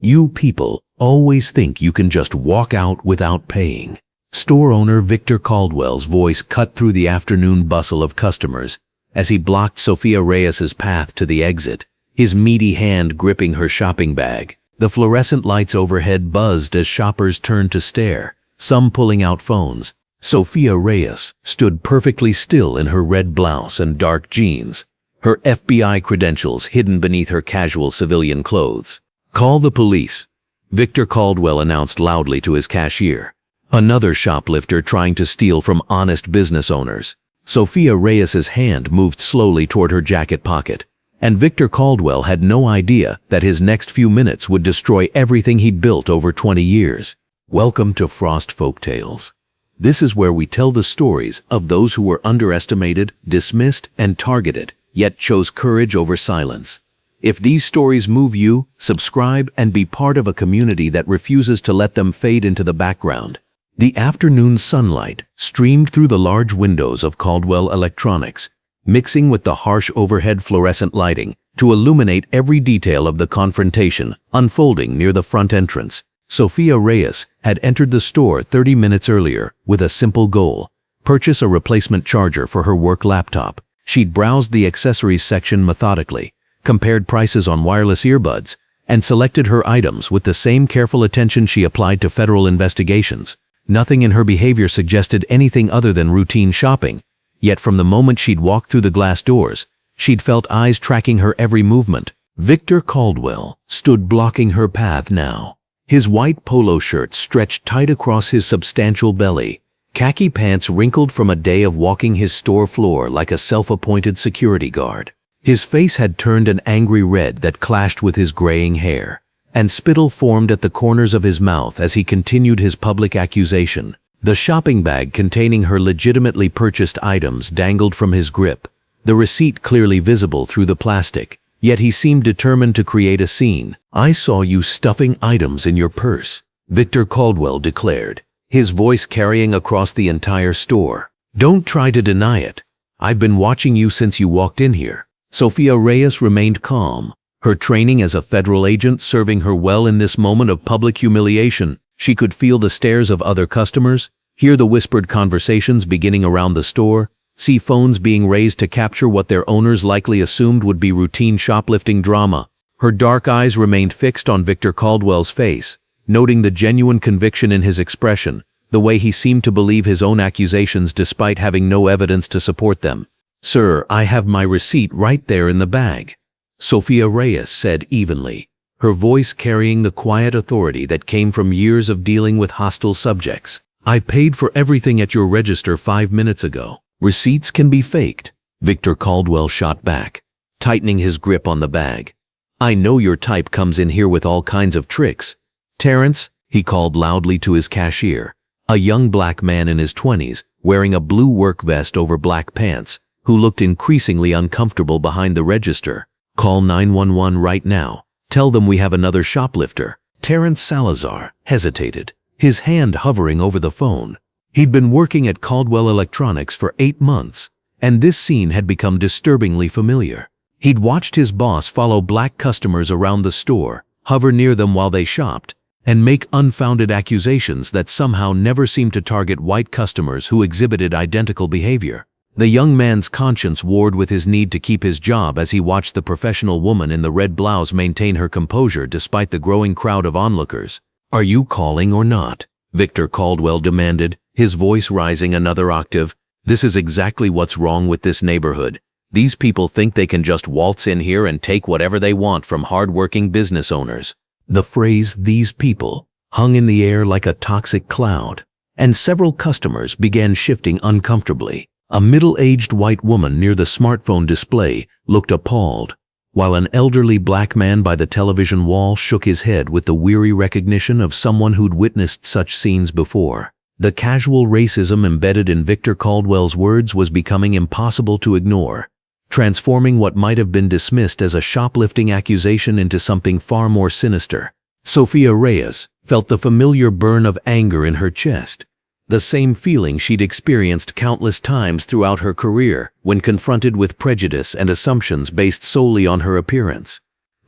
You people always think you can just walk out without paying. Store owner Victor Caldwell's voice cut through the afternoon bustle of customers as he blocked Sofia Reyes's path to the exit, his meaty hand gripping her shopping bag. The fluorescent lights overhead buzzed as shoppers turned to stare, some pulling out phones. Sofia Reyes stood perfectly still in her red blouse and dark jeans, her FBI credentials hidden beneath her casual civilian clothes. "Call the police," Victor Caldwell announced loudly to his cashier. Another shoplifter trying to steal from honest business owners. Sofia Reyes's hand moved slowly toward her jacket pocket, and Victor Caldwell had no idea that his next few minutes would destroy everything he'd built over 20 years. Welcome to Frost Folktales. This is where we tell the stories of those who were underestimated, dismissed, and targeted, yet chose courage over silence. If these stories move you, subscribe and be part of a community that refuses to let them fade into the background. The afternoon sunlight streamed through the large windows of Caldwell Electronics, mixing with the harsh overhead fluorescent lighting to illuminate every detail of the confrontation unfolding near the front entrance. Sofia Reyes had entered the store 30 minutes earlier with a simple goal: purchase a replacement charger for her work laptop. She'd browsed the accessories section methodically, compared prices on wireless earbuds, and selected her items with the same careful attention she applied to federal investigations. Nothing in her behavior suggested anything other than routine shopping, yet from the moment she'd walked through the glass doors, she'd felt eyes tracking her every movement. Victor Caldwell stood blocking her path now. His white polo shirt stretched tight across his substantial belly, khaki pants wrinkled from a day of walking his store floor like a self-appointed security guard. His face had turned an angry red that clashed with his graying hair, and spittle formed at the corners of his mouth as he continued his public accusation. The shopping bag containing her legitimately purchased items dangled from his grip, the receipt clearly visible through the plastic, yet he seemed determined to create a scene. "I saw you stuffing items in your purse," Victor Caldwell declared, his voice carrying across the entire store. "Don't try to deny it. I've been watching you since you walked in here." Sofia Reyes remained calm, her training as a federal agent serving her well in this moment of public humiliation. She could feel the stares of other customers, hear the whispered conversations beginning around the store, see phones being raised to capture what their owners likely assumed would be routine shoplifting drama. Her dark eyes remained fixed on Victor Caldwell's face, noting the genuine conviction in his expression, the way he seemed to believe his own accusations despite having no evidence to support them. "Sir, I have my receipt right there in the bag," Sofia Reyes said evenly, her voice carrying the quiet authority that came from years of dealing with hostile subjects. "I paid for everything at your register 5 minutes ago." "Receipts can be faked," Victor Caldwell shot back, tightening his grip on the bag. "I know your type comes in here with all kinds of tricks." "Terrence," he called loudly to his cashier, a young black man in his 20s, wearing a blue work vest over black pants, who looked increasingly uncomfortable behind the register. "Call 911 right now. Tell them we have another shoplifter." Terrence Salazar hesitated, his hand hovering over the phone. He'd been working at Caldwell Electronics for 8 months, and this scene had become disturbingly familiar. He'd watched his boss follow black customers around the store, hover near them while they shopped, and make unfounded accusations that somehow never seemed to target white customers who exhibited identical behavior. The young man's conscience warred with his need to keep his job as he watched the professional woman in the red blouse maintain her composure despite the growing crowd of onlookers. "Are you calling or not?" Victor Caldwell demanded, his voice rising another octave. "This is exactly what's wrong with this neighborhood. These people think they can just waltz in here and take whatever they want from hard-working business owners." The phrase "these people" hung in the air like a toxic cloud, and several customers began shifting uncomfortably. A middle-aged white woman near the smartphone display looked appalled, while an elderly black man by the television wall shook his head with the weary recognition of someone who'd witnessed such scenes before. The casual racism embedded in Victor Caldwell's words was becoming impossible to ignore, transforming what might have been dismissed as a shoplifting accusation into something far more sinister. Sofia Reyes felt the familiar burn of anger in her chest, the same feeling she'd experienced countless times throughout her career when confronted with prejudice and assumptions based solely on her appearance.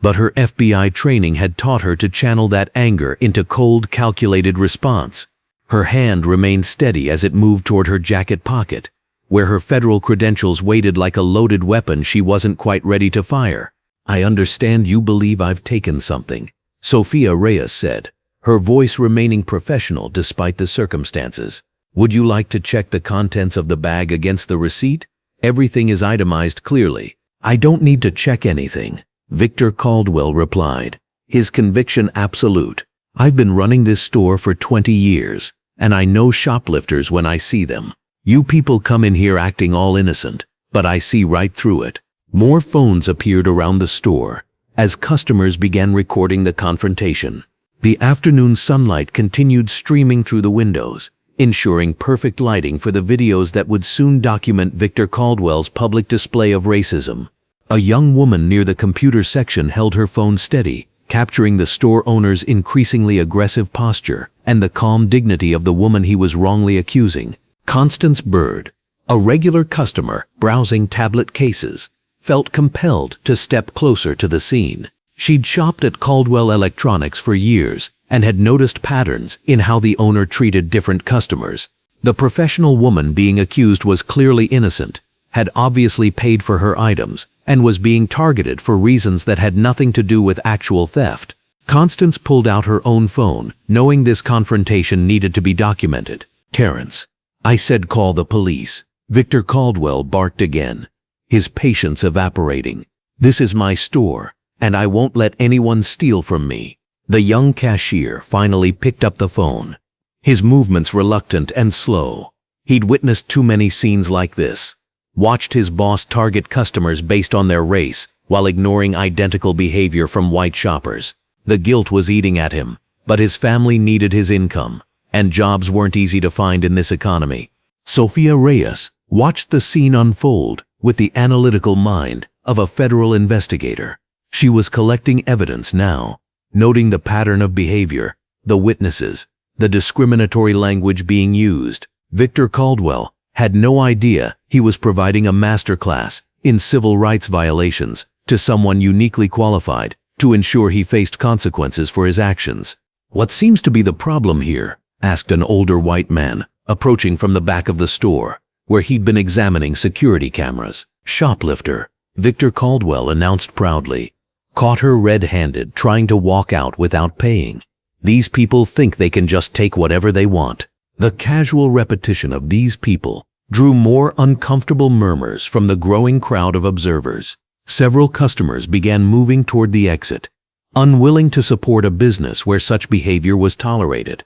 But her FBI training had taught her to channel that anger into cold, calculated response. Her hand remained steady as it moved toward her jacket pocket, where her federal credentials waited like a loaded weapon she wasn't quite ready to fire. "I understand you believe I've taken something," Sofia Reyes said, her voice remaining professional despite the circumstances. "Would you like to check the contents of the bag against the receipt? Everything is itemized clearly." "I don't need to check anything," Victor Caldwell replied, his conviction absolute. "I've been running this store for 20 years, and I know shoplifters when I see them. You people come in here acting all innocent, but I see right through it." More phones appeared around the store as customers began recording the confrontation. The afternoon sunlight continued streaming through the windows, ensuring perfect lighting for the videos that would soon document Victor Caldwell's public display of racism. A young woman near the computer section held her phone steady, capturing the store owner's increasingly aggressive posture and the calm dignity of the woman he was wrongly accusing. Constance Bird, a regular customer browsing tablet cases, felt compelled to step closer to the scene. She'd shopped at Caldwell Electronics for years and had noticed patterns in how the owner treated different customers. The professional woman being accused was clearly innocent, had obviously paid for her items, and was being targeted for reasons that had nothing to do with actual theft. Constance pulled out her own phone, knowing this confrontation needed to be documented. "Terrence, I said call the police," Victor Caldwell barked again, his patience evaporating. "This is my store, and I won't let anyone steal from me." The young cashier finally picked up the phone, his movements reluctant and slow. He'd witnessed too many scenes like this, watched his boss target customers based on their race while ignoring identical behavior from white shoppers. The guilt was eating at him, but his family needed his income, and jobs weren't easy to find in this economy. Sofia Reyes watched the scene unfold with the analytical mind of a federal investigator. She was collecting evidence now, noting the pattern of behavior, the witnesses, the discriminatory language being used. Victor Caldwell had no idea he was providing a masterclass in civil rights violations to someone uniquely qualified to ensure he faced consequences for his actions. "What seems to be the problem here?" asked an older white man, approaching from the back of the store, where he'd been examining security cameras. "Shoplifter," Victor Caldwell announced proudly. "Caught her red-handed trying to walk out without paying. These people think they can just take whatever they want." The casual repetition of these people drew more uncomfortable murmurs from the growing crowd of observers. Several customers began moving toward the exit, unwilling to support a business where such behavior was tolerated,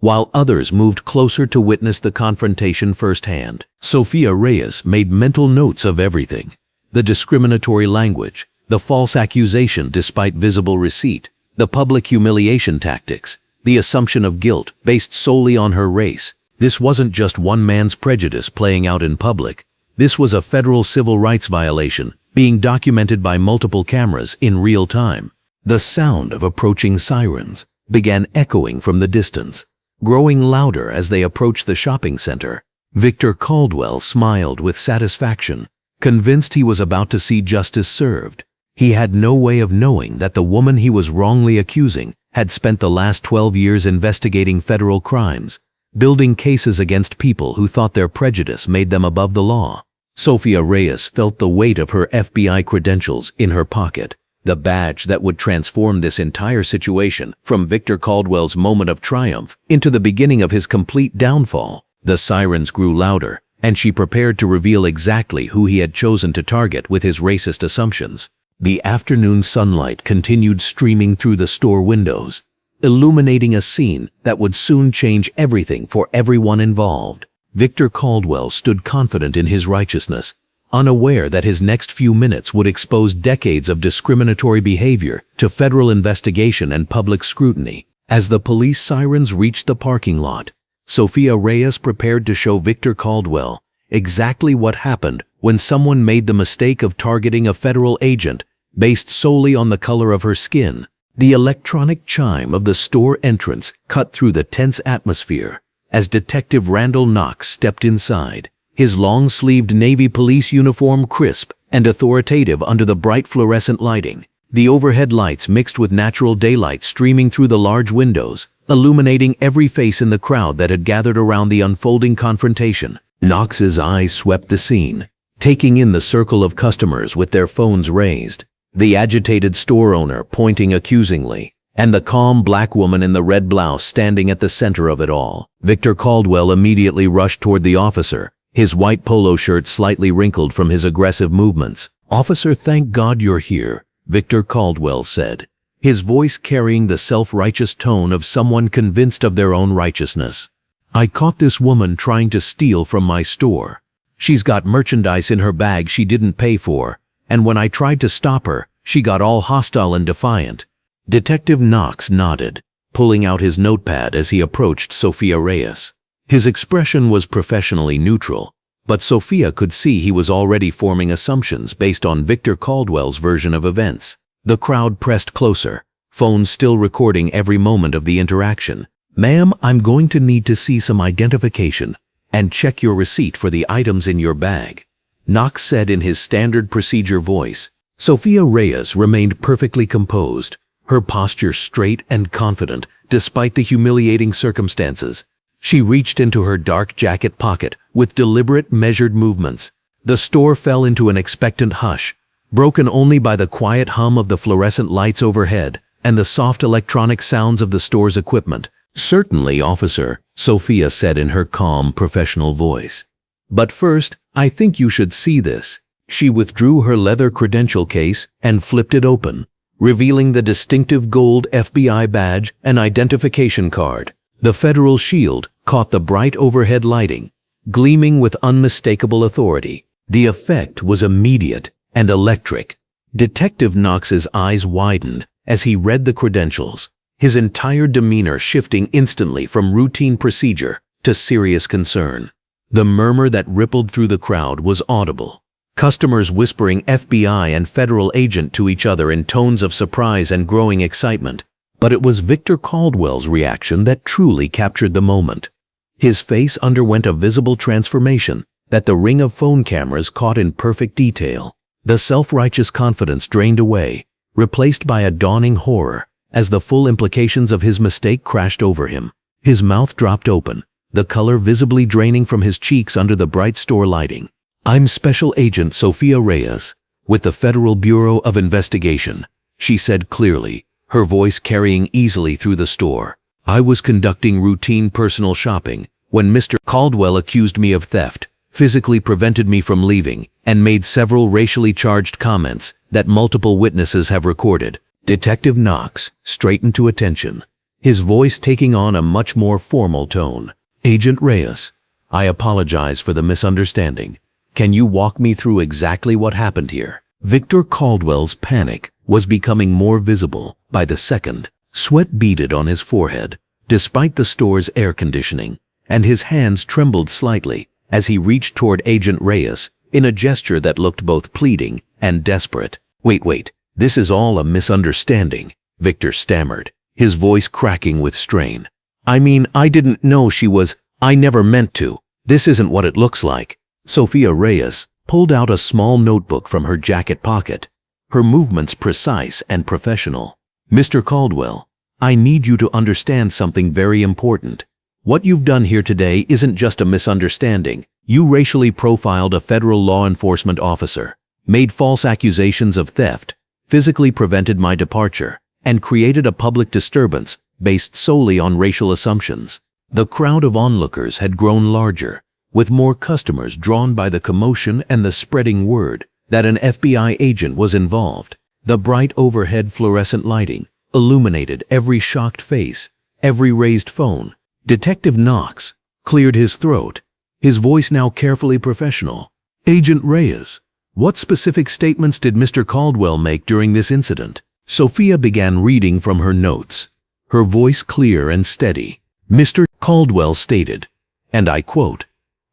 while others moved closer to witness the confrontation firsthand. Sofia Reyes made mental notes of everything: the discriminatory language, the false accusation despite visible receipt, the public humiliation tactics, the assumption of guilt based solely on her race. This wasn't just one man's prejudice playing out in public. This was a federal civil rights violation being documented by multiple cameras in real time. The sound of approaching sirens began echoing from the distance, growing louder as they approached the shopping center. Victor Caldwell smiled with satisfaction, convinced he was about to see justice served. He had no way of knowing that the woman he was wrongly accusing had spent the last 12 years investigating federal crimes, building cases against people who thought their prejudice made them above the law. Sofia Reyes felt the weight of her FBI credentials in her pocket, the badge that would transform this entire situation from Victor Caldwell's moment of triumph into the beginning of his complete downfall. The sirens grew louder, and she prepared to reveal exactly who he had chosen to target with his racist assumptions. The afternoon sunlight continued streaming through the store windows, illuminating a scene that would soon change everything for everyone involved. Victor Caldwell stood confident in his righteousness, unaware that his next few minutes would expose decades of discriminatory behavior to federal investigation and public scrutiny. As the police sirens reached the parking lot, Sofia Reyes prepared to show Victor Caldwell exactly what happened when someone made the mistake of targeting a federal agent based solely on the color of her skin. The electronic chime of the store entrance cut through the tense atmosphere as Detective Randall Knox stepped inside, his long-sleeved Navy police uniform crisp and authoritative under the bright fluorescent lighting. the overhead lights mixed with natural daylight streaming through the large windows, illuminating every face in the crowd that had gathered around the unfolding confrontation. Knox's eyes swept the scene, taking in the circle of customers with their phones raised, the agitated store owner pointing accusingly, and the calm black woman in the red blouse standing at the center of it all. Victor Caldwell immediately rushed toward the officer, his white polo shirt slightly wrinkled from his aggressive movements. "Officer, thank God you're here," Victor Caldwell said, his voice carrying the self-righteous tone of someone convinced of their own righteousness. "I caught this woman trying to steal from my store. She's got merchandise in her bag she didn't pay for, and when I tried to stop her, she got all hostile and defiant." Detective Knox nodded, pulling out his notepad as he approached Sofia Reyes. His expression was professionally neutral, but Sofia could see he was already forming assumptions based on Victor Caldwell's version of events. The crowd pressed closer, phones still recording every moment of the interaction. "Ma'am, I'm going to need to see some identification and check your receipt for the items in your bag," Knox said in his standard procedure voice. Sofia Reyes remained perfectly composed, her posture straight and confident despite the humiliating circumstances. She reached into her dark jacket pocket with deliberate, measured movements. The store fell into an expectant hush, broken only by the quiet hum of the fluorescent lights overhead and the soft electronic sounds of the store's equipment. "Certainly, officer," Sofia said in her calm, professional voice. "But first, I think you should see this." She withdrew her leather credential case and flipped it open, revealing the distinctive gold FBI badge and identification card. The federal shield caught the bright overhead lighting, gleaming with unmistakable authority. The effect was immediate and electric. Detective Knox's eyes widened as he read the credentials, his entire demeanor shifting instantly from routine procedure to serious concern. The murmur that rippled through the crowd was audible, customers whispering FBI and federal agent to each other in tones of surprise and growing excitement. But it was Victor Caldwell's reaction that truly captured the moment. His face underwent a visible transformation that the ring of phone cameras caught in perfect detail. The self-righteous confidence drained away, replaced by a dawning horror as the full implications of his mistake crashed over him. His mouth dropped open, the color visibly draining from his cheeks under the bright store lighting. "I'm Special Agent Sofia Reyes, with the Federal Bureau of Investigation," she said clearly, her voice carrying easily through the store. "I was conducting routine personal shopping when Mr. Caldwell accused me of theft, physically prevented me from leaving, and made several racially charged comments that multiple witnesses have recorded." Detective Knox straightened to attention, his voice taking on a much more formal tone. "Agent Reyes, I apologize for the misunderstanding. Can you walk me through exactly what happened here?" Victor Caldwell's panic was becoming more visible by the second. Sweat beaded on his forehead, despite the store's air conditioning, and his hands trembled slightly as he reached toward Agent Reyes in a gesture that looked both pleading and desperate. Wait, this is all a misunderstanding," Victor stammered, his voice cracking with strain. "I mean, I didn't know she was. I never meant to. This isn't what it looks like." Sofia Reyes pulled out a small notebook from her jacket pocket, her movements precise and professional. "Mr. Caldwell, I need you to understand something very important. What you've done here today isn't just a misunderstanding. You racially profiled a federal law enforcement officer, made false accusations of theft, physically prevented my departure, and created a public disturbance based solely on racial assumptions." The crowd of onlookers had grown larger, with more customers drawn by the commotion and the spreading word that an FBI agent was involved. The bright overhead fluorescent lighting illuminated every shocked face, every raised phone. Detective Knox cleared his throat, his voice now carefully professional. "Agent Reyes, what specific statements did Mr. Caldwell make during this incident?" Sofia began reading from her notes, her voice clear and steady. Mr. Caldwell stated, and I quote,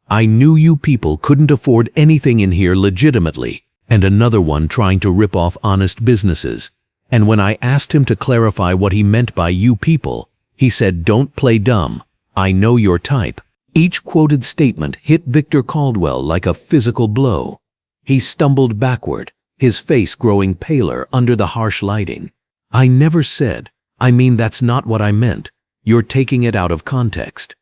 "I knew you people couldn't afford anything in here legitimately, and another one trying to rip off honest businesses. And when I asked him to clarify what he meant by you people, he said, 'Don't play dumb. I know your type.'" Each quoted statement hit Victor Caldwell like a physical blow. He stumbled backward, his face growing paler under the harsh lighting. "I never said. I mean, that's not what I meant. You're taking it out of context."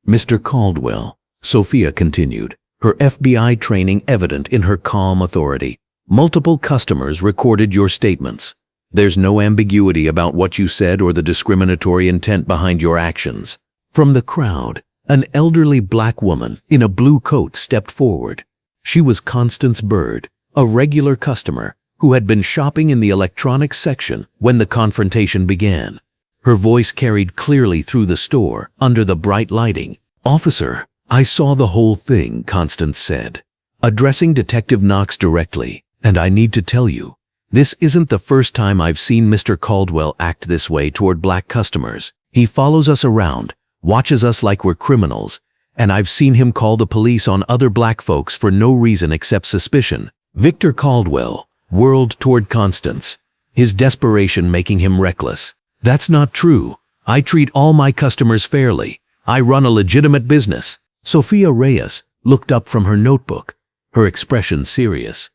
"Mr. Caldwell," Sofia continued, her FBI training evident in her calm authority, "multiple customers recorded your statements. There's no ambiguity about what you said or the discriminatory intent behind your actions." From the crowd, an elderly black woman in a blue coat stepped forward. She was Constance Bird, a regular customer who had been shopping in the electronics section when the confrontation began. Her voice carried clearly through the store under the bright lighting. "Officer, I saw the whole thing," Constance said, addressing Detective Knox directly, "and I need to tell you, this isn't the first time I've seen Mr. Caldwell act this way toward black customers. He follows us around, watches us like we're criminals, and I've seen him call the police on other black folks for no reason except suspicion." Victor Caldwell whirled toward Constance, his desperation making him reckless. "That's not true. I treat all my customers fairly. I run a legitimate business." Sofia Reyes looked up from her notebook, her expression serious.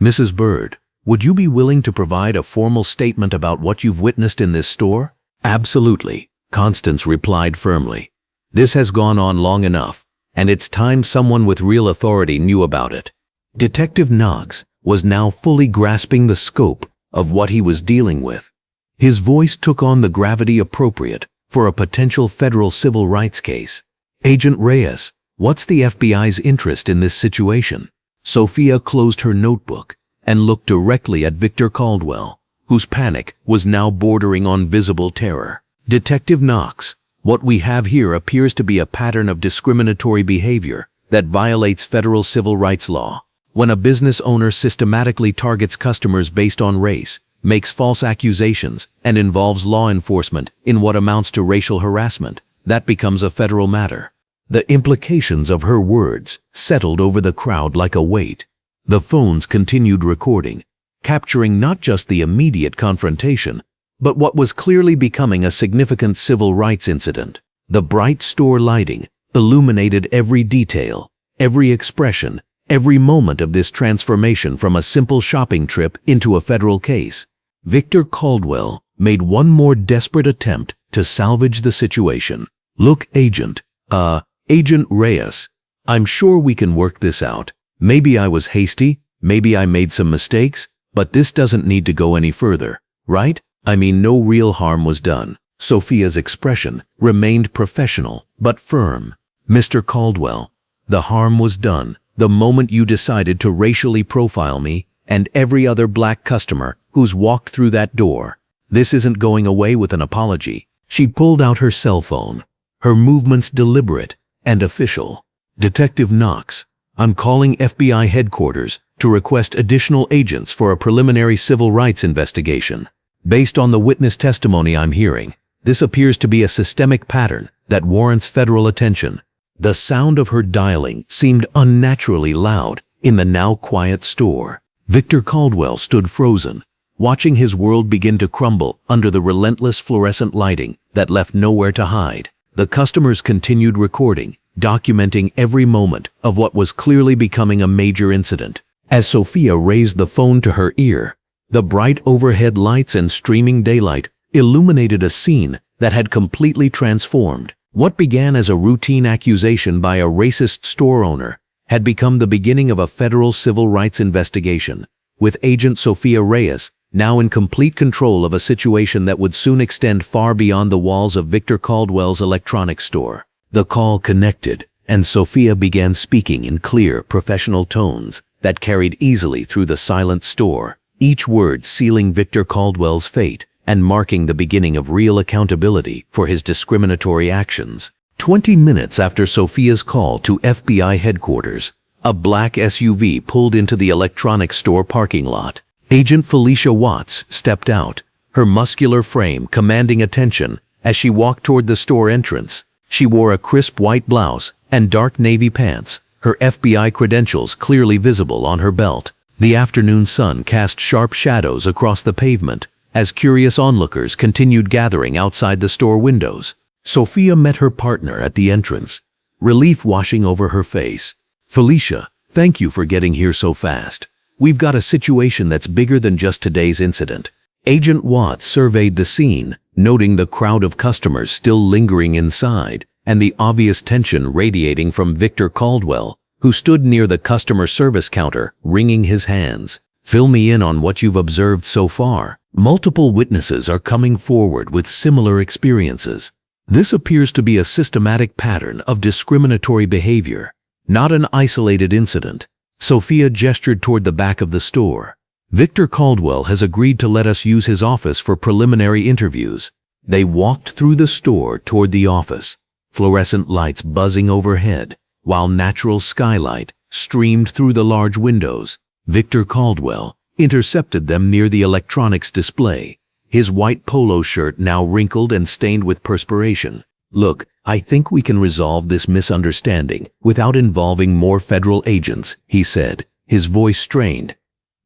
"Mrs. Bird, would you be willing to provide a formal statement about what you've witnessed in this store?" "Absolutely," Constance replied firmly. "This has gone on long enough, and it's time someone with real authority knew about it." Detective Knox was now fully grasping the scope of what he was dealing with. His voice took on the gravity appropriate for a potential federal civil rights case. "Agent Reyes, what's the FBI's interest in this situation?" Sofia closed her notebook and looked directly at Victor Caldwell, whose panic was now bordering on visible terror. "Detective Knox, what we have here appears to be a pattern of discriminatory behavior that violates federal civil rights law. When a business owner systematically targets customers based on race, makes false accusations, and involves law enforcement in what amounts to racial harassment, that becomes a federal matter." The implications of her words settled over the crowd like a weight. The phones continued recording, capturing not just the immediate confrontation, but what was clearly becoming a significant civil rights incident. The bright store lighting illuminated every detail, every expression, every moment of this transformation from a simple shopping trip into a federal case. Victor Caldwell made one more desperate attempt to salvage the situation. "Look, Agent Reyes, I'm sure we can work this out. Maybe I was hasty, maybe I made some mistakes, but this doesn't need to go any further, right? I mean, no real harm was done." Sofia's expression remained professional but firm. "Mr. Caldwell, the harm was done the moment you decided to racially profile me and every other black customer who's walked through that door. This isn't going away with an apology." She pulled out her cell phone, her movements deliberate and official. "Detective Knox, I'm calling FBI headquarters to request additional agents for a preliminary civil rights investigation. Based on the witness testimony I'm hearing, this appears to be a systemic pattern that warrants federal attention." The sound of her dialing seemed unnaturally loud in the now quiet store. Victor Caldwell stood frozen, watching his world begin to crumble under the relentless fluorescent lighting that left nowhere to hide. The customers continued recording, documenting every moment of what was clearly becoming a major incident. As Sofia raised the phone to her ear, the bright overhead lights and streaming daylight illuminated a scene that had completely transformed. What began as a routine accusation by a racist store owner had become the beginning of a federal civil rights investigation, with Agent Sofia Reyes now in complete control of a situation that would soon extend far beyond the walls of Victor Caldwell's electronics store. The call connected, and Sofia began speaking in clear, professional tones that carried easily through the silent store, each word sealing Victor Caldwell's fate and marking the beginning of real accountability for his discriminatory actions. 20 minutes after Sofia's call to FBI headquarters, a black SUV pulled into the electronics store parking lot. Agent Felicia Watts stepped out, her muscular frame commanding attention as she walked toward the store entrance. She wore a crisp white blouse and dark navy pants, her FBI credentials clearly visible on her belt. The afternoon sun cast sharp shadows across the pavement as curious onlookers continued gathering outside the store windows. Sofia met her partner at the entrance, relief washing over her face. "Felicia, thank you for getting here so fast. we've got a situation that's bigger than just today's incident. Agent Watts surveyed the scene, noting the crowd of customers still lingering inside and the obvious tension radiating from Victor Caldwell, who stood near the customer service counter, wringing his hands. Fill me in on what you've observed so far. Multiple witnesses are coming forward with similar experiences. This appears to be a systematic pattern of discriminatory behavior, not an isolated incident. Sofia gestured toward the back of the store. Victor Caldwell has agreed to let us use his office for preliminary interviews. They walked through the store toward the office, fluorescent lights buzzing overhead, while natural skylight streamed through the large windows. Victor Caldwell intercepted them near the electronics display, his white polo shirt now wrinkled and stained with perspiration. Look, I think we can resolve this misunderstanding without involving more federal agents, he said, his voice strained.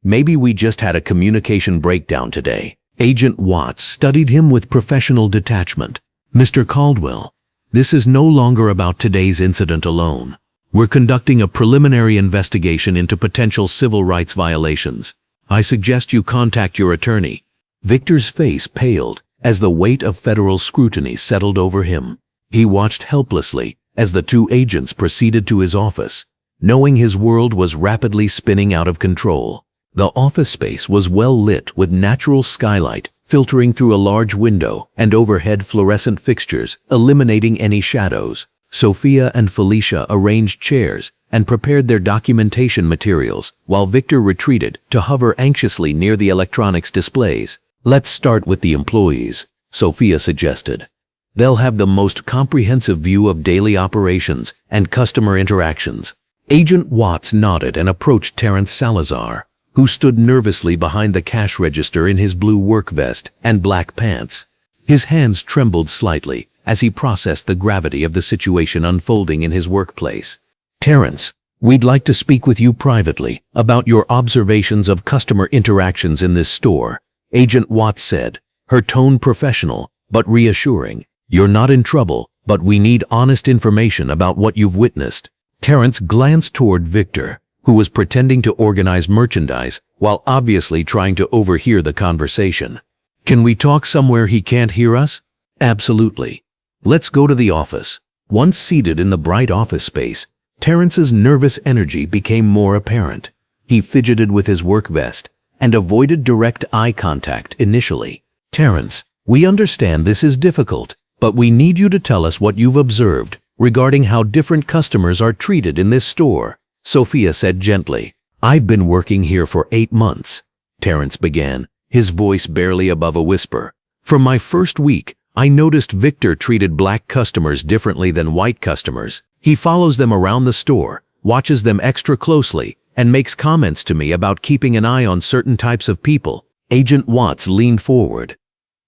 Maybe we just had a communication breakdown today. Agent Watts studied him with professional detachment. Mr. Caldwell, this is no longer about today's incident alone. We're conducting a preliminary investigation into potential civil rights violations. I suggest you contact your attorney. Victor's face paled as the weight of federal scrutiny settled over him. He watched helplessly as the two agents proceeded to his office, knowing his world was rapidly spinning out of control. The office space was well lit with natural skylight filtering through a large window and overhead fluorescent fixtures, eliminating any shadows. Sofia and Felicia arranged chairs and prepared their documentation materials, while Victor retreated to hover anxiously near the electronics displays. Let's start with the employees, Sofia suggested. They'll have the most comprehensive view of daily operations and customer interactions. Agent Watts nodded and approached Terrence Salazar, who stood nervously behind the cash register in his blue work vest and black pants. His hands trembled slightly as he processed the gravity of the situation unfolding in his workplace. Terrence, we'd like to speak with you privately about your observations of customer interactions in this store, Agent Watts said, her tone professional but reassuring. You're not in trouble, but we need honest information about what you've witnessed. Terrence glanced toward Victor, who was pretending to organize merchandise while obviously trying to overhear the conversation. Can we talk somewhere he can't hear us? Absolutely. Let's go to the office. Once seated in the bright office space, Terrence's nervous energy became more apparent. He fidgeted with his work vest and avoided direct eye contact initially. Terrence, we understand this is difficult, but we need you to tell us what you've observed regarding how different customers are treated in this store, Sofia said gently. I've been working here for 8 months, Terrence began, his voice barely above a whisper. From my first week, I noticed Victor treated black customers differently than white customers. He follows them around the store, watches them extra closely, and makes comments to me about keeping an eye on certain types of people. Agent Watts leaned forward.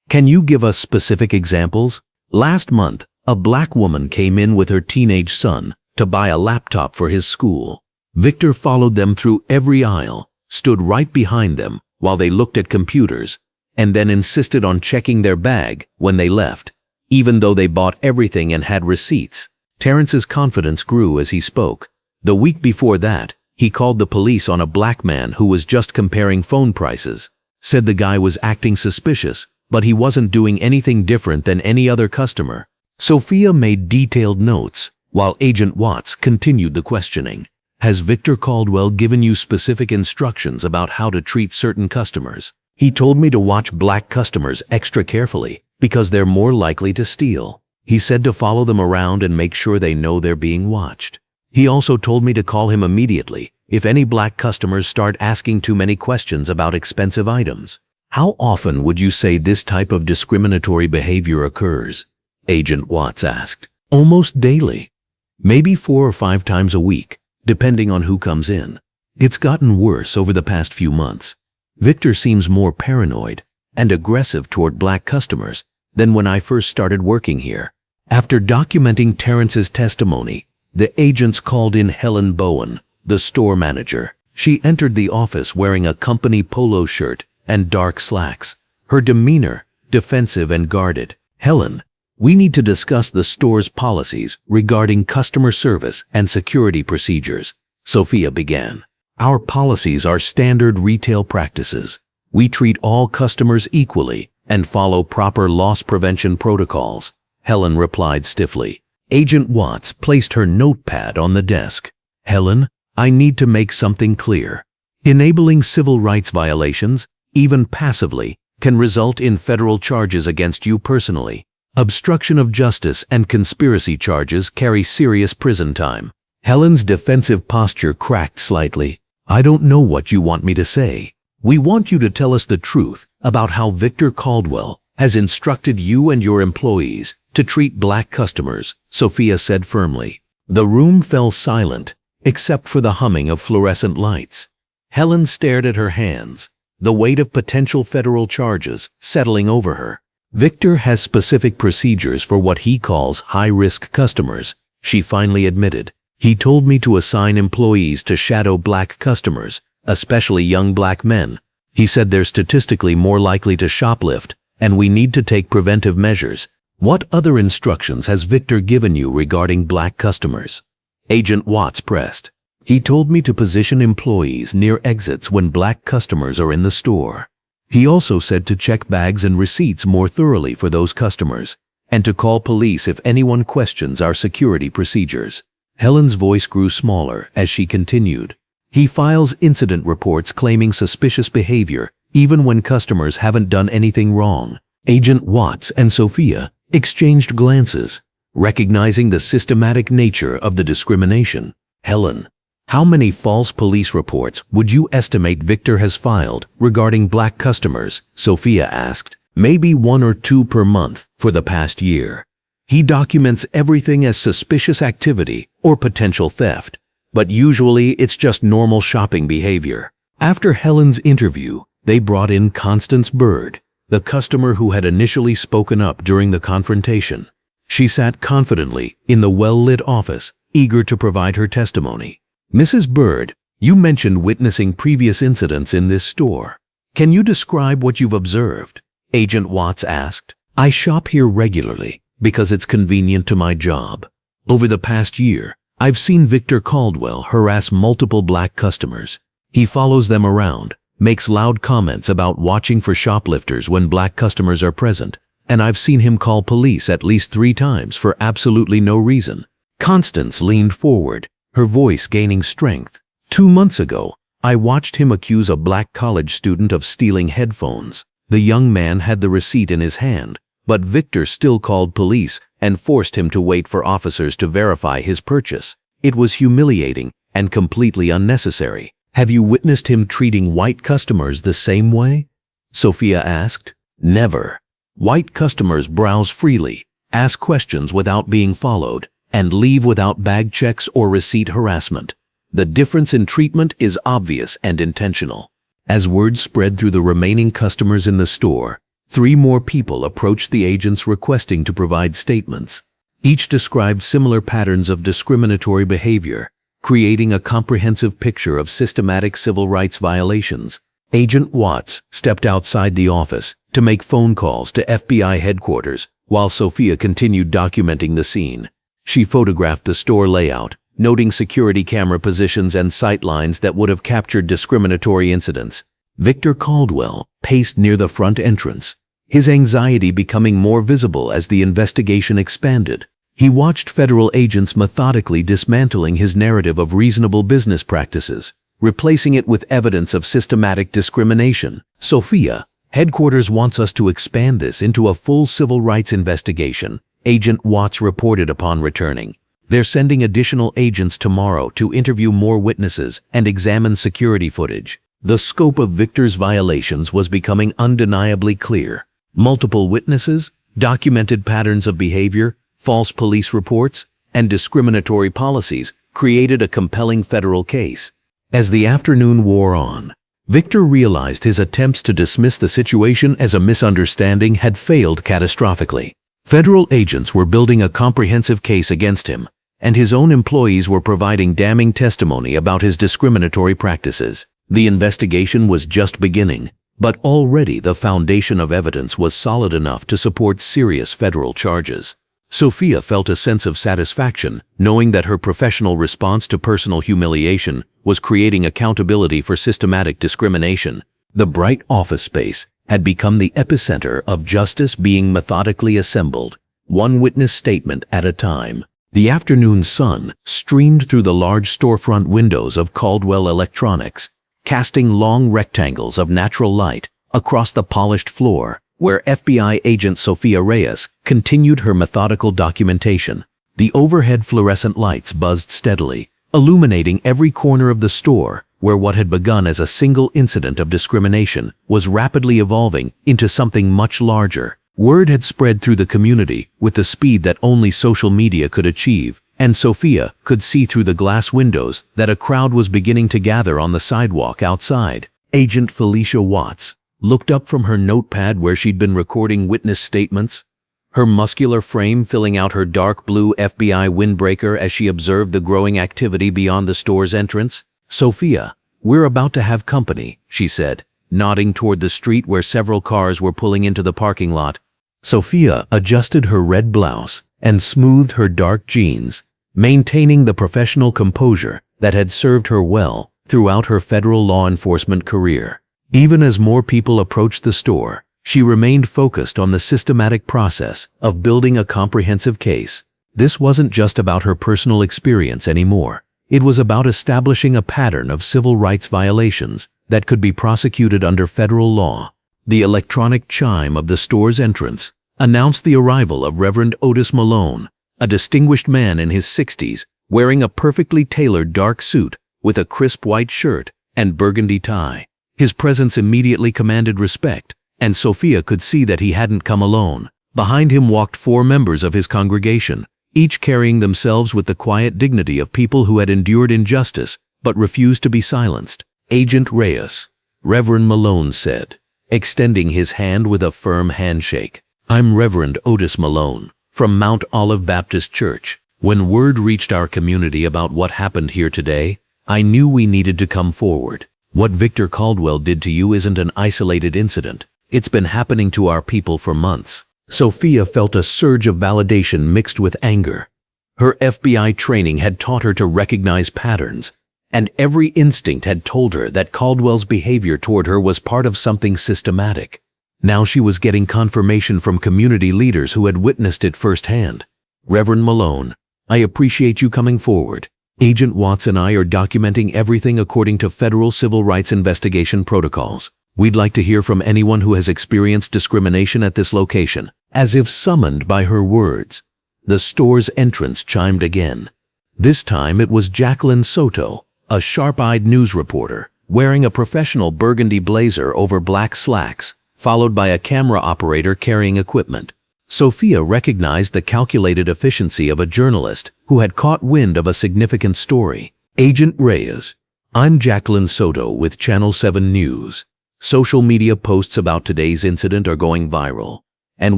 Can you give us specific examples? Last month, a black woman came in with her teenage son to buy a laptop for his school. Victor followed them through every aisle, stood right behind them while they looked at computers, and then insisted on checking their bag when they left, even though they bought everything and had receipts. Terrence's confidence grew as he spoke. The week before that, he called the police on a black man who was just comparing phone prices, said the guy was acting suspicious, but he wasn't doing anything different than any other customer. Sofia made detailed notes, while Agent Watts continued the questioning. Has Victor Caldwell given you specific instructions about how to treat certain customers? He told me to watch black customers extra carefully because they're more likely to steal. He said to follow them around and make sure they know they're being watched. He also told me to call him immediately if any black customers start asking too many questions about expensive items. How often would you say this type of discriminatory behavior occurs? Agent Watts asked. Almost daily. Maybe 4 or 5 times a week, depending on who comes in. It's gotten worse over the past few months. Victor seems more paranoid and aggressive toward black customers than when I first started working here. After documenting Terrence's testimony, the agents called in Helen Bowen, the store manager. She entered the office wearing a company polo shirt and dark slacks, her demeanor defensive and guarded. Helen, we need to discuss the store's policies regarding customer service and security procedures, Sofia began. Our policies are standard retail practices. We treat all customers equally and follow proper loss prevention protocols, Helen replied stiffly. Agent Watts placed her notepad on the desk. Helen, I need to make something clear. Enabling civil rights violations, even passively, can result in federal charges against you personally. Obstruction of justice and conspiracy charges carry serious prison time. Helen's defensive posture cracked slightly. I don't know what you want me to say. We want you to tell us the truth about how Victor Caldwell has instructed you and your employees to treat black customers, Sofia said firmly. The room fell silent, except for the humming of fluorescent lights. Helen stared at her hands, the weight of potential federal charges settling over her. Victor has specific procedures for what he calls high-risk customers, she finally admitted. He told me to assign employees to shadow black customers, especially young black men. He said they're statistically more likely to shoplift, and we need to take preventive measures. What other instructions has Victor given you regarding black customers? Agent Watts pressed. He told me to position employees near exits when black customers are in the store. He also said to check bags and receipts more thoroughly for those customers, and to call police if anyone questions our security procedures. Helen's voice grew smaller as she continued. He files incident reports claiming suspicious behavior, even when customers haven't done anything wrong. Agent Watts and Sofia exchanged glances, recognizing the systematic nature of the discrimination. Helen, how many false police reports would you estimate Victor has filed regarding black customers? Sofia asked. Maybe 1 or 2 per month for the past year. He documents everything as suspicious activity or potential theft, but usually it's just normal shopping behavior. After Helen's interview, they brought in Constance Bird, the customer who had initially spoken up during the confrontation. She sat confidently in the well-lit office, eager to provide her testimony. Mrs. Bird, you mentioned witnessing previous incidents in this store. Can you describe what you've observed? Agent Watts asked. I shop here regularly because it's convenient to my job. Over the past year, I've seen Victor Caldwell harass multiple black customers. He follows them around, makes loud comments about watching for shoplifters when black customers are present, and I've seen him call police at least 3 times for absolutely no reason. Constance leaned forward, her voice gaining strength. 2 months ago, I watched him accuse a black college student of stealing headphones. The young man had the receipt in his hand, but Victor still called police and forced him to wait for officers to verify his purchase. It was humiliating and completely unnecessary. Have you witnessed him treating white customers the same way? Sofia asked. Never. White customers browse freely, ask questions without being followed, and leave without bag checks or receipt harassment. The difference in treatment is obvious and intentional. As word spread through the remaining customers in the store, 3 more people approached the agents requesting to provide statements. Each described similar patterns of discriminatory behavior, creating a comprehensive picture of systematic civil rights violations. Agent Watts stepped outside the office to make phone calls to FBI headquarters while Sofia continued documenting the scene. She photographed the store layout, noting security camera positions and sight lines that would have captured discriminatory incidents. Victor Caldwell paced near the front entrance, his anxiety becoming more visible as the investigation expanded. He watched federal agents methodically dismantling his narrative of reasonable business practices, replacing it with evidence of systematic discrimination. Sofia, headquarters wants us to expand this into a full civil rights investigation, Agent Watts reported upon returning. They're sending additional agents tomorrow to interview more witnesses and examine security footage. The scope of Victor's violations was becoming undeniably clear. Multiple witnesses, documented patterns of behavior, false police reports, and discriminatory policies created a compelling federal case. As the afternoon wore on, Victor realized his attempts to dismiss the situation as a misunderstanding had failed catastrophically. Federal agents were building a comprehensive case against him, and his own employees were providing damning testimony about his discriminatory practices. The investigation was just beginning, but already the foundation of evidence was solid enough to support serious federal charges. Sofia felt a sense of satisfaction, knowing that her professional response to personal humiliation was creating accountability for systematic discrimination. The bright office space had become the epicenter of justice being methodically assembled, one witness statement at a time. The afternoon sun streamed through the large storefront windows of Caldwell Electronics, casting long rectangles of natural light across the polished floor, where FBI Agent Sofia Reyes continued her methodical documentation. The overhead fluorescent lights buzzed steadily, illuminating every corner of the store, where what had begun as a single incident of discrimination was rapidly evolving into something much larger. Word had spread through the community with the speed that only social media could achieve, and Sofia could see through the glass windows that a crowd was beginning to gather on the sidewalk outside. Agent Felicia Watts looked up from her notepad where she'd been recording witness statements, her muscular frame filling out her dark blue FBI windbreaker as she observed the growing activity beyond the store's entrance. "Sofia, we're about to have company," she said, nodding toward the street where several cars were pulling into the parking lot. Sofia adjusted her red blouse and smoothed her dark jeans, maintaining the professional composure that had served her well throughout her federal law enforcement career. Even as more people approached the store, she remained focused on the systematic process of building a comprehensive case. This wasn't just about her personal experience anymore. It was about establishing a pattern of civil rights violations that could be prosecuted under federal law. The electronic chime of the store's entrance announced the arrival of Reverend Otis Malone, a distinguished man in his 60s, wearing a perfectly tailored dark suit with a crisp white shirt and burgundy tie. His presence immediately commanded respect, and Sofia could see that he hadn't come alone. Behind him walked 4 members of his congregation, each carrying themselves with the quiet dignity of people who had endured injustice but refused to be silenced. "Agent Reyes," Reverend Malone said, extending his hand with a firm handshake. "I'm Reverend Otis Malone from Mount Olive Baptist Church. When word reached our community about what happened here today, I knew we needed to come forward. What Victor Caldwell did to you isn't an isolated incident. It's been happening to our people for months." Sofia felt a surge of validation mixed with anger. Her FBI training had taught her to recognize patterns, and every instinct had told her that Caldwell's behavior toward her was part of something systematic. Now she was getting confirmation from community leaders who had witnessed it firsthand. "Reverend Malone, I appreciate you coming forward. Agent Watts and I are documenting everything according to federal civil rights investigation protocols. We'd like to hear from anyone who has experienced discrimination at this location." As if summoned by her words, the store's entrance chimed again. This time it was Jacqueline Soto, a sharp-eyed news reporter, wearing a professional burgundy blazer over black slacks, followed by a camera operator carrying equipment. Sofia recognized the calculated efficiency of a journalist who had caught wind of a significant story. "Agent Reyes, I'm Jacqueline Soto with Channel 7 News. Social media posts about today's incident are going viral, and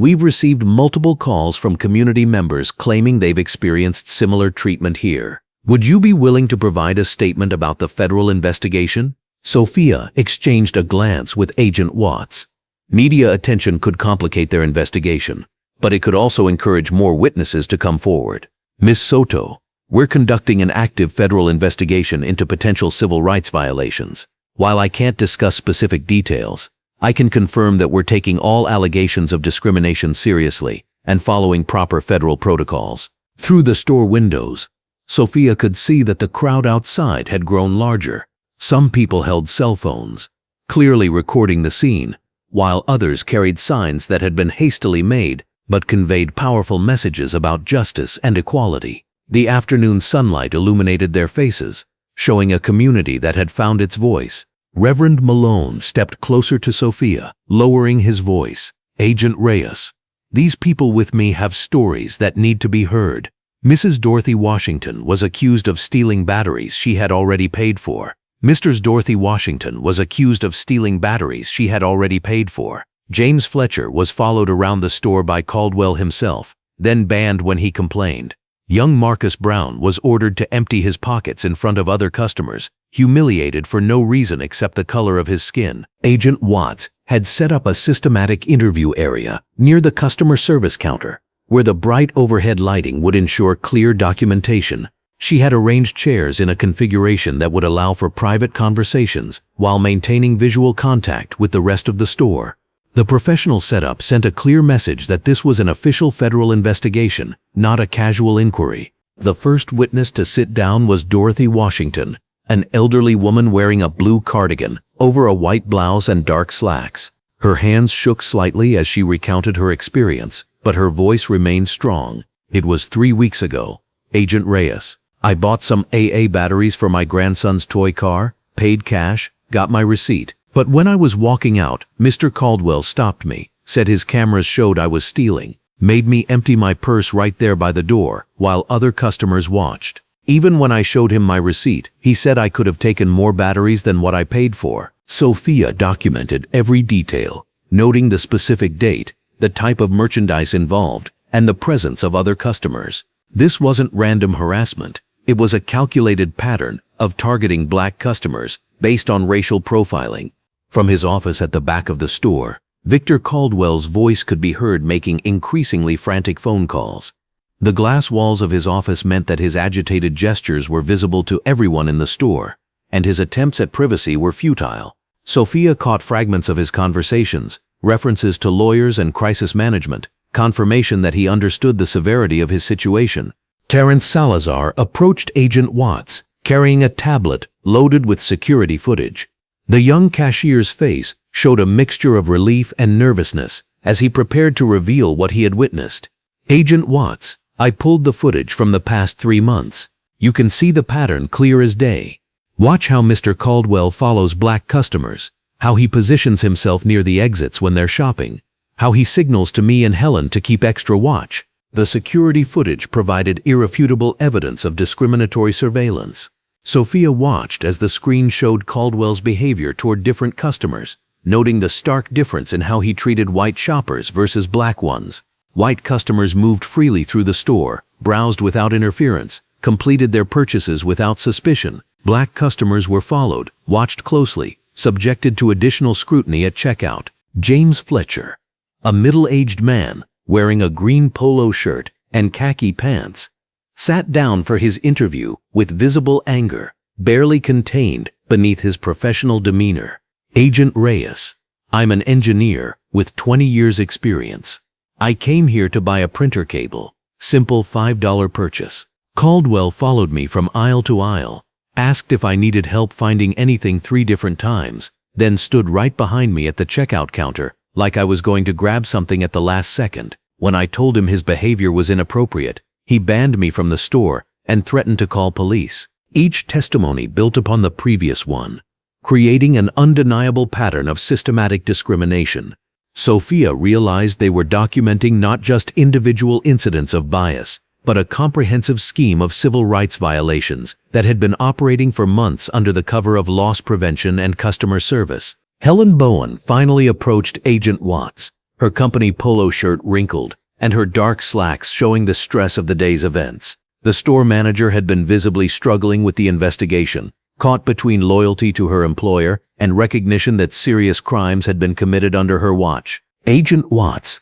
we've received multiple calls from community members claiming they've experienced similar treatment here. Would you be willing to provide a statement about the federal investigation?" Sofia exchanged a glance with Agent Watts. Media attention could complicate their investigation, but it could also encourage more witnesses to come forward. "Ms. Soto, we're conducting an active federal investigation into potential civil rights violations. While I can't discuss specific details, I can confirm that we're taking all allegations of discrimination seriously and following proper federal protocols." Through the store windows, Sofia could see that the crowd outside had grown larger. Some people held cell phones, clearly recording the scene, while others carried signs that had been hastily made but conveyed powerful messages about justice and equality. The afternoon sunlight illuminated their faces, showing a community that had found its voice. Reverend Malone stepped closer to Sofia, lowering his voice. "Agent Reyes, these people with me have stories that need to be heard. Mrs. Dorothy Washington was accused of stealing batteries she had already paid for. Mr. Dorothy Washington was accused of stealing batteries she had already paid for. James Fletcher was followed around the store by Caldwell himself, then banned when he complained. Young Marcus Brown was ordered to empty his pockets in front of other customers, humiliated for no reason except the color of his skin." Agent Watts had set up a systematic interview area near the customer service counter, where the bright overhead lighting would ensure clear documentation. She had arranged chairs in a configuration that would allow for private conversations while maintaining visual contact with the rest of the store. The professional setup sent a clear message that this was an official federal investigation, not a casual inquiry. The first witness to sit down was Dorothy Washington, an elderly woman wearing a blue cardigan over a white blouse and dark slacks. Her hands shook slightly as she recounted her experience, but her voice remained strong. "It was 3 weeks ago, Agent Reyes. I bought some AA batteries for my grandson's toy car, paid cash, got my receipt. But when I was walking out, Mr. Caldwell stopped me, said his cameras showed I was stealing, made me empty my purse right there by the door while other customers watched. Even when I showed him my receipt, he said I could have taken more batteries than what I paid for." Sofia documented every detail, noting the specific date, the type of merchandise involved, and the presence of other customers. This wasn't random harassment. It was a calculated pattern of targeting black customers based on racial profiling. From his office at the back of the store, Victor Caldwell's voice could be heard making increasingly frantic phone calls. The glass walls of his office meant that his agitated gestures were visible to everyone in the store, and his attempts at privacy were futile. Sofia caught fragments of his conversations, references to lawyers and crisis management, confirmation that he understood the severity of his situation. Terrence Salazar approached Agent Watts, carrying a tablet loaded with security footage. The young cashier's face showed a mixture of relief and nervousness as he prepared to reveal what he had witnessed. "Agent Watts, I pulled the footage from the past 3 months. You can see the pattern clear as day. Watch how Mr. Caldwell follows black customers, how he positions himself near the exits when they're shopping, how he signals to me and Helen to keep extra watch." The security footage provided irrefutable evidence of discriminatory surveillance. Sofia watched as the screen showed Caldwell's behavior toward different customers, noting the stark difference in how he treated white shoppers versus black ones. White customers moved freely through the store, browsed without interference, completed their purchases without suspicion. Black customers were followed, watched closely, subjected to additional scrutiny at checkout. James Fletcher, a middle-aged man wearing a green polo shirt and khaki pants, sat down for his interview with visible anger, barely contained beneath his professional demeanor. "Agent Reyes, I'm an engineer with 20 years experience. I came here to buy a printer cable. Simple $5 purchase. Caldwell followed me from aisle to aisle, asked if I needed help finding anything 3 different times, then stood right behind me at the checkout counter like I was going to grab something at the last second. When I told him his behavior was inappropriate, he banned me from the store and threatened to call police." Each testimony built upon the previous one, creating an undeniable pattern of systematic discrimination. Sofia realized they were documenting not just individual incidents of bias, but a comprehensive scheme of civil rights violations that had been operating for months under the cover of loss prevention and customer service. Helen Bowen finally approached Agent Watts, her company polo shirt wrinkled and her dark slacks showing the stress of the day's events. The store manager had been visibly struggling with the investigation, caught between loyalty to her employer and recognition that serious crimes had been committed under her watch. "Agent Watts,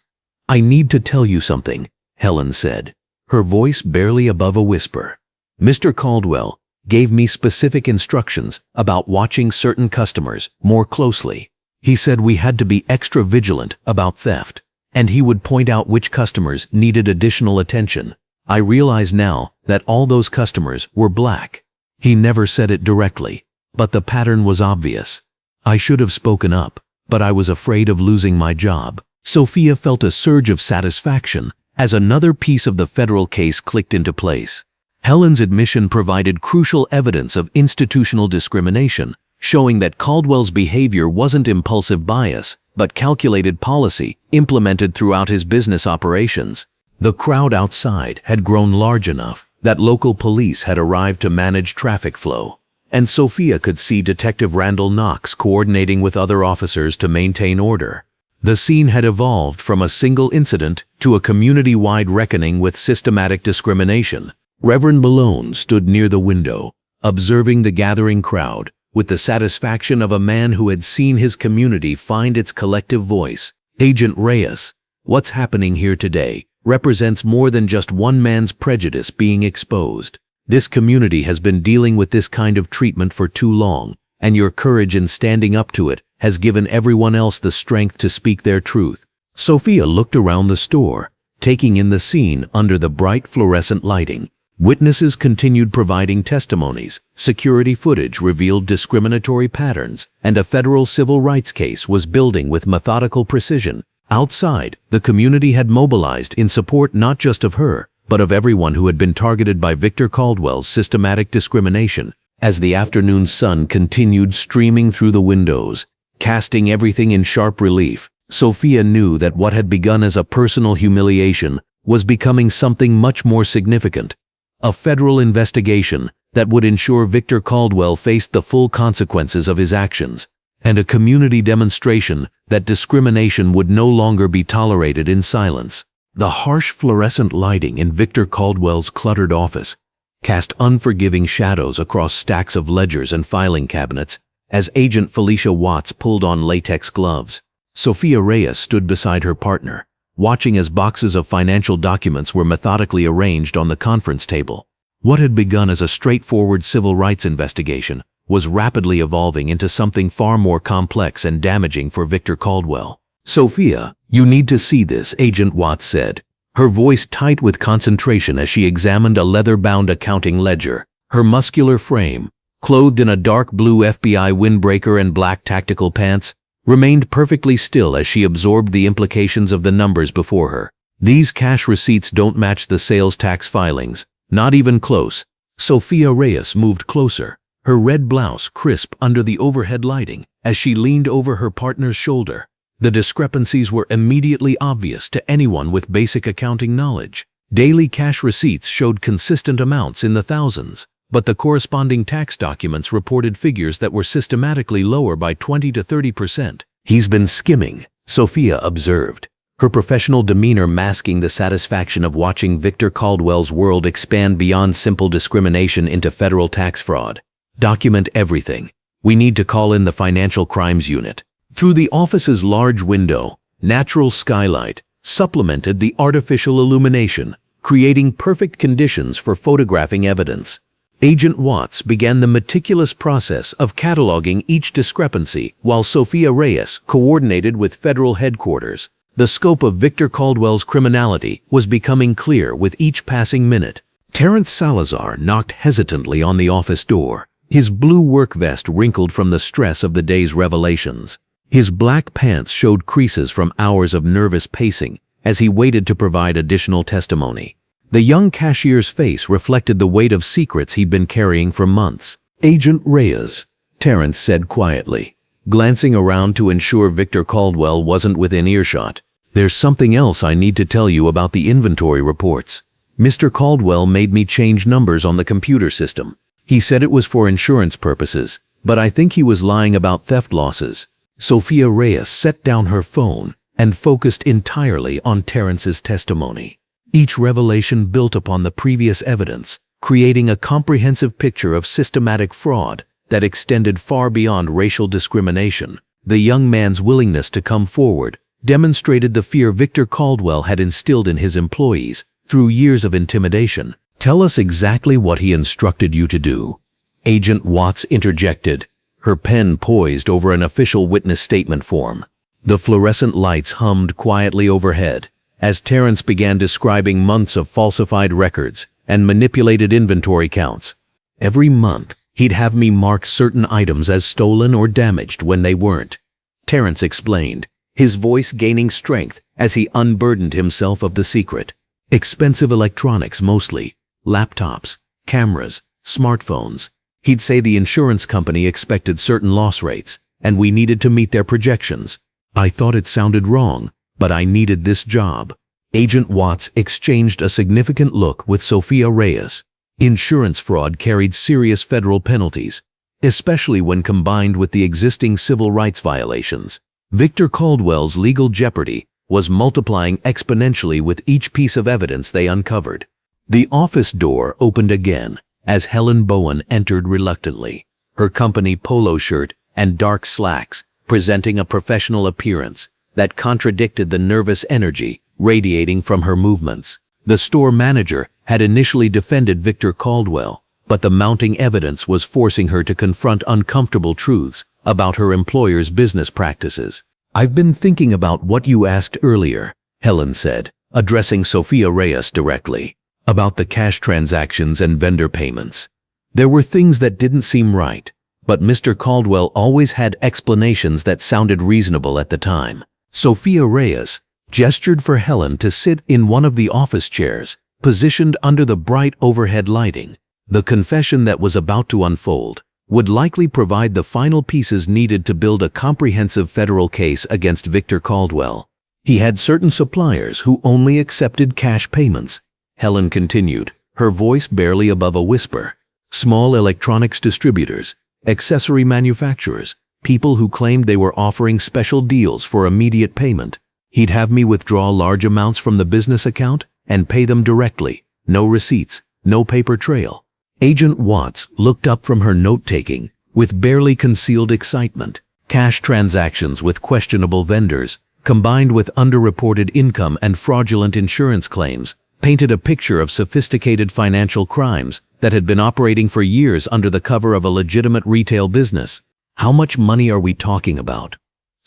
I need to tell you something," Helen said, her voice barely above a whisper. "Mr. Caldwell gave me specific instructions about watching certain customers more closely. He said we had to be extra vigilant about theft, and he would point out which customers needed additional attention. I realize now that all those customers were black. He never said it directly, but the pattern was obvious. I should have spoken up, but I was afraid of losing my job." Sofia felt a surge of satisfaction as another piece of the federal case clicked into place. Helen's admission provided crucial evidence of institutional discrimination, showing that Caldwell's behavior wasn't impulsive bias, but calculated policy implemented throughout his business operations. The crowd outside had grown large enough that local police had arrived to manage traffic flow, and Sofia could see Detective Randall Knox coordinating with other officers to maintain order. The scene had evolved from a single incident to a community-wide reckoning with systematic discrimination. Reverend Malone stood near the window, observing the gathering crowd with the satisfaction of a man who had seen his community find its collective voice. "Agent Reyes, what's happening here today?" represents more than just one man's prejudice being exposed. This community has been dealing with this kind of treatment for too long, and your courage in standing up to it has given everyone else the strength to speak their truth. Sofia looked around the store, taking in the scene under the bright fluorescent lighting. Witnesses continued providing testimonies, security footage revealed discriminatory patterns, and a federal civil rights case was building with methodical precision. Outside, the community had mobilized in support not just of her, but of everyone who had been targeted by Victor Caldwell's systematic discrimination. As the afternoon sun continued streaming through the windows, casting everything in sharp relief, Sofia knew that what had begun as a personal humiliation was becoming something much more significant. A federal investigation that would ensure Victor Caldwell faced the full consequences of his actions, and a community demonstration that discrimination would no longer be tolerated in silence. The harsh fluorescent lighting in Victor Caldwell's cluttered office cast unforgiving shadows across stacks of ledgers and filing cabinets as Agent Felicia Watts pulled on latex gloves. Sofia Reyes stood beside her partner, watching as boxes of financial documents were methodically arranged on the conference table. What had begun as a straightforward civil rights investigation was rapidly evolving into something far more complex and damaging for Victor Caldwell. "Sofia, you need to see this," Agent Watts said, her voice tight with concentration as she examined a leather-bound accounting ledger. Her muscular frame, clothed in a dark blue FBI windbreaker and black tactical pants, remained perfectly still as she absorbed the implications of the numbers before her. "These cash receipts don't match the sales tax filings, not even close." Sofia Reyes moved closer, her red blouse crisp under the overhead lighting as she leaned over her partner's shoulder. The discrepancies were immediately obvious to anyone with basic accounting knowledge. Daily cash receipts showed consistent amounts in the thousands, but the corresponding tax documents reported figures that were systematically lower by 20 to 30%. "He's been skimming," Sofia observed, her professional demeanor masking the satisfaction of watching Victor Caldwell's world expand beyond simple discrimination into federal tax fraud. "Document everything. We need to call in the Financial Crimes Unit." Through the office's large window, natural skylight supplemented the artificial illumination, creating perfect conditions for photographing evidence. Agent Watts began the meticulous process of cataloging each discrepancy while Sofia Reyes coordinated with federal headquarters. The scope of Victor Caldwell's criminality was becoming clear with each passing minute. Terrence Salazar knocked hesitantly on the office door, his blue work vest wrinkled from the stress of the day's revelations. His black pants showed creases from hours of nervous pacing as he waited to provide additional testimony. The young cashier's face reflected the weight of secrets he'd been carrying for months. "Agent Reyes," Terrence said quietly, glancing around to ensure Victor Caldwell wasn't within earshot. "There's something else I need to tell you about the inventory reports. Mr. Caldwell made me change numbers on the computer system. He said it was for insurance purposes, but I think he was lying about theft losses." Sofia Reyes set down her phone and focused entirely on Terrence's testimony. Each revelation built upon the previous evidence, creating a comprehensive picture of systematic fraud that extended far beyond racial discrimination. The young man's willingness to come forward demonstrated the fear Victor Caldwell had instilled in his employees through years of intimidation. "Tell us exactly what he instructed you to do," Agent Watts interjected, her pen poised over an official witness statement form. The fluorescent lights hummed quietly overhead as Terrence began describing months of falsified records and manipulated inventory counts. "Every month, he'd have me mark certain items as stolen or damaged when they weren't," Terrence explained, his voice gaining strength as he unburdened himself of the secret. "Expensive electronics mostly, laptops, cameras, smartphones. He'd say the insurance company expected certain loss rates, and we needed to meet their projections. I thought it sounded wrong, but I needed this job." Agent Watts exchanged a significant look with Sofia Reyes. Insurance fraud carried serious federal penalties, especially when combined with the existing civil rights violations. Victor Caldwell's legal jeopardy was multiplying exponentially with each piece of evidence they uncovered. The office door opened again as Helen Bowen entered reluctantly, her company polo shirt and dark slacks presenting a professional appearance that contradicted the nervous energy radiating from her movements. The store manager had initially defended Victor Caldwell, but the mounting evidence was forcing her to confront uncomfortable truths about her employer's business practices. "I've been thinking about what you asked earlier," Helen said, addressing Sofia Reyes directly, "about the cash transactions and vendor payments. There were things that didn't seem right, but Mr. Caldwell always had explanations that sounded reasonable at the time." Sofia Reyes gestured for Helen to sit in one of the office chairs, positioned under the bright overhead lighting. The confession that was about to unfold would likely provide the final pieces needed to build a comprehensive federal case against Victor Caldwell. "He had certain suppliers who only accepted cash payments," Helen continued, her voice barely above a whisper. "Small electronics distributors, accessory manufacturers, people who claimed they were offering special deals for immediate payment. He'd have me withdraw large amounts from the business account and pay them directly, no receipts, no paper trail." Agent Watts looked up from her note-taking with barely concealed excitement. Cash transactions with questionable vendors, combined with underreported income and fraudulent insurance claims, painted a picture of sophisticated financial crimes that had been operating for years under the cover of a legitimate retail business. "How much money are we talking about?"